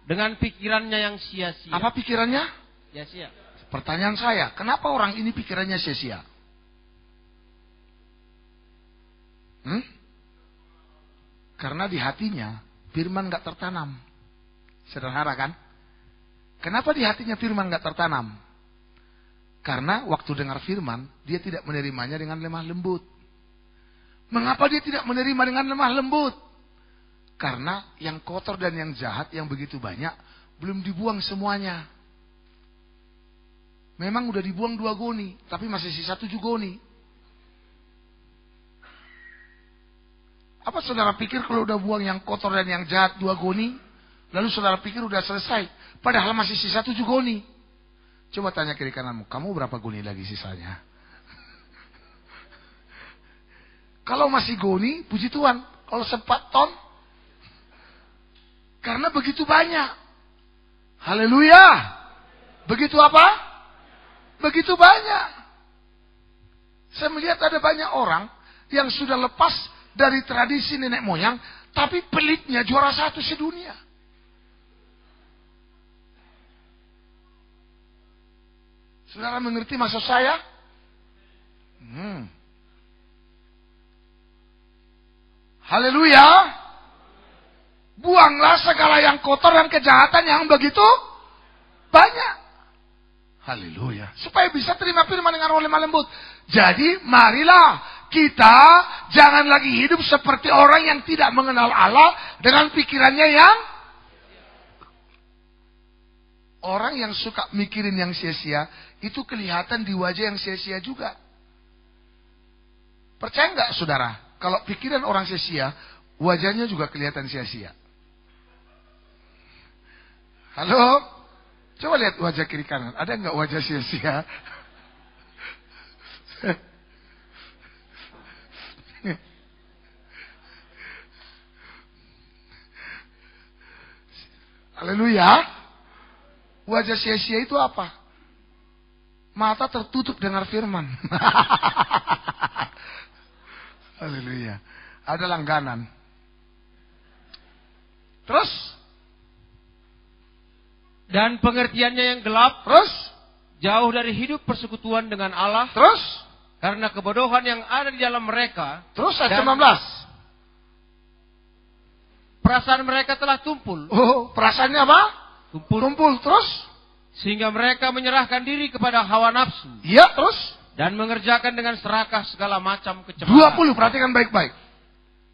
Dengan pikirannya yang sia-sia. Apa pikirannya? Sia-sia. Pertanyaan saya, kenapa orang ini pikirannya sia-sia? Karena di hatinya firman gak tertanam. Sederhana kan? Kenapa di hatinya firman gak tertanam? Karena waktu dengar firman, dia tidak menerimanya dengan lemah lembut. Mengapa dia tidak menerima dengan lemah lembut? Karena yang kotor dan yang jahat yang begitu banyak, belum dibuang semuanya. Memang udah dibuang 2 goni, tapi masih sisa 7 goni. Apa saudara pikir kalau udah buang yang kotor dan yang jahat 2 goni, lalu saudara pikir udah selesai? Padahal masih sisa 7 goni. Coba tanya kiri kananmu, kamu berapa goni lagi sisanya? Kalau masih goni, puji Tuhan. Kalau sempat ton, karena begitu banyak. Haleluya. Begitu apa? Begitu banyak. Saya melihat ada banyak orang yang sudah lepas dari tradisi nenek moyang, tapi pelitnya juara 1 sedunia. Saudara mengerti maksud saya? Haleluya. Buanglah segala yang kotor dan kejahatan yang begitu banyak. Haleluya. Supaya bisa terima firman dengan lemah lembut. Jadi marilah kita jangan lagi hidup seperti orang yang tidak mengenal Allah dengan pikirannya yang orang yang suka mikirin yang sia-sia itu kelihatan di wajah yang sia-sia juga. Percaya nggak saudara? Kalau pikiran orang sia-sia, wajahnya juga kelihatan sia-sia. Halo? Coba lihat wajah kiri kanan. Ada nggak wajah sia-sia? Haleluya. Wajah sia-sia itu apa? Mata tertutup dengar firman. Haleluya. Ada langganan. Terus? Dan pengertiannya yang gelap. Terus? Jauh dari hidup persekutuan dengan Allah. Terus? Karena kebodohan yang ada di dalam mereka. Terus ayat 19. Perasaan mereka telah tumpul. Oh, perasaannya apa? Tumpul. Terus? Sehingga mereka menyerahkan diri kepada hawa nafsu. Iya, terus? Dan mengerjakan dengan serakah segala macam kecemaran. 20, perhatikan baik-baik.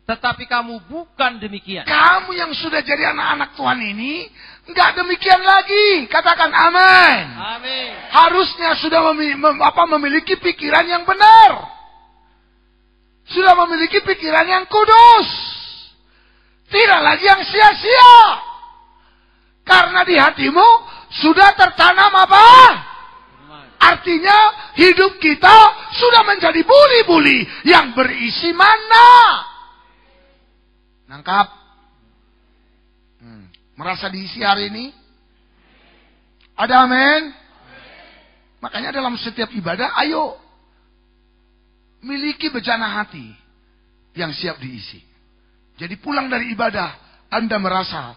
Tetapi kamu bukan demikian. Kamu yang sudah jadi anak-anak Tuhan ini, enggak demikian lagi. Katakan amin. Amin. Harusnya sudah memiliki pikiran yang benar. Sudah memiliki pikiran yang kudus. Tidak lagi yang sia-sia. Karena di hatimu sudah tertanam apa? Artinya hidup kita sudah menjadi buli-buli yang berisi mana. Nangkap? Merasa diisi hari ini? Ada amin? Makanya dalam setiap ibadah, ayo miliki bejana hati yang siap diisi. Jadi pulang dari ibadah, Anda merasa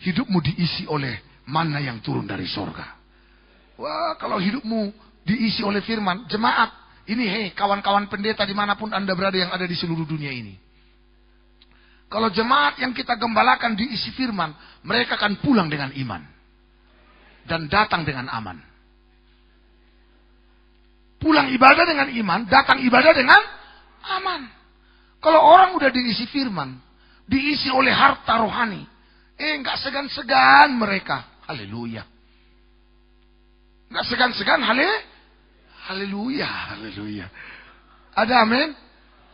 hidupmu diisi oleh mana yang turun dari sorga. Wah, kalau hidupmu diisi oleh firman, jemaat, ini kawan-kawan pendeta dimanapun Anda berada yang ada di seluruh dunia ini. Kalau jemaat yang kita gembalakan diisi firman, mereka akan pulang dengan iman. Dan datang dengan aman. Pulang ibadah dengan iman, datang ibadah dengan aman. Kalau orang udah diisi firman, diisi oleh harta rohani, nggak segan-segan mereka. Haleluya. Nggak segan-segan, haleluya, haleluya. Ada amin?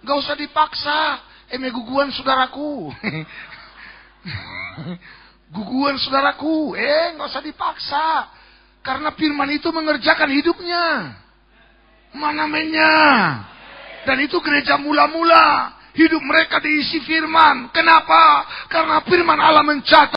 Nggak usah dipaksa. Guguan saudaraku. Guguan saudaraku. Nggak usah dipaksa. Karena firman itu mengerjakan hidupnya. Mana mainnya? Dan itu gereja mula-mula hidup mereka diisi firman. Kenapa? Karena firman Allah mencatat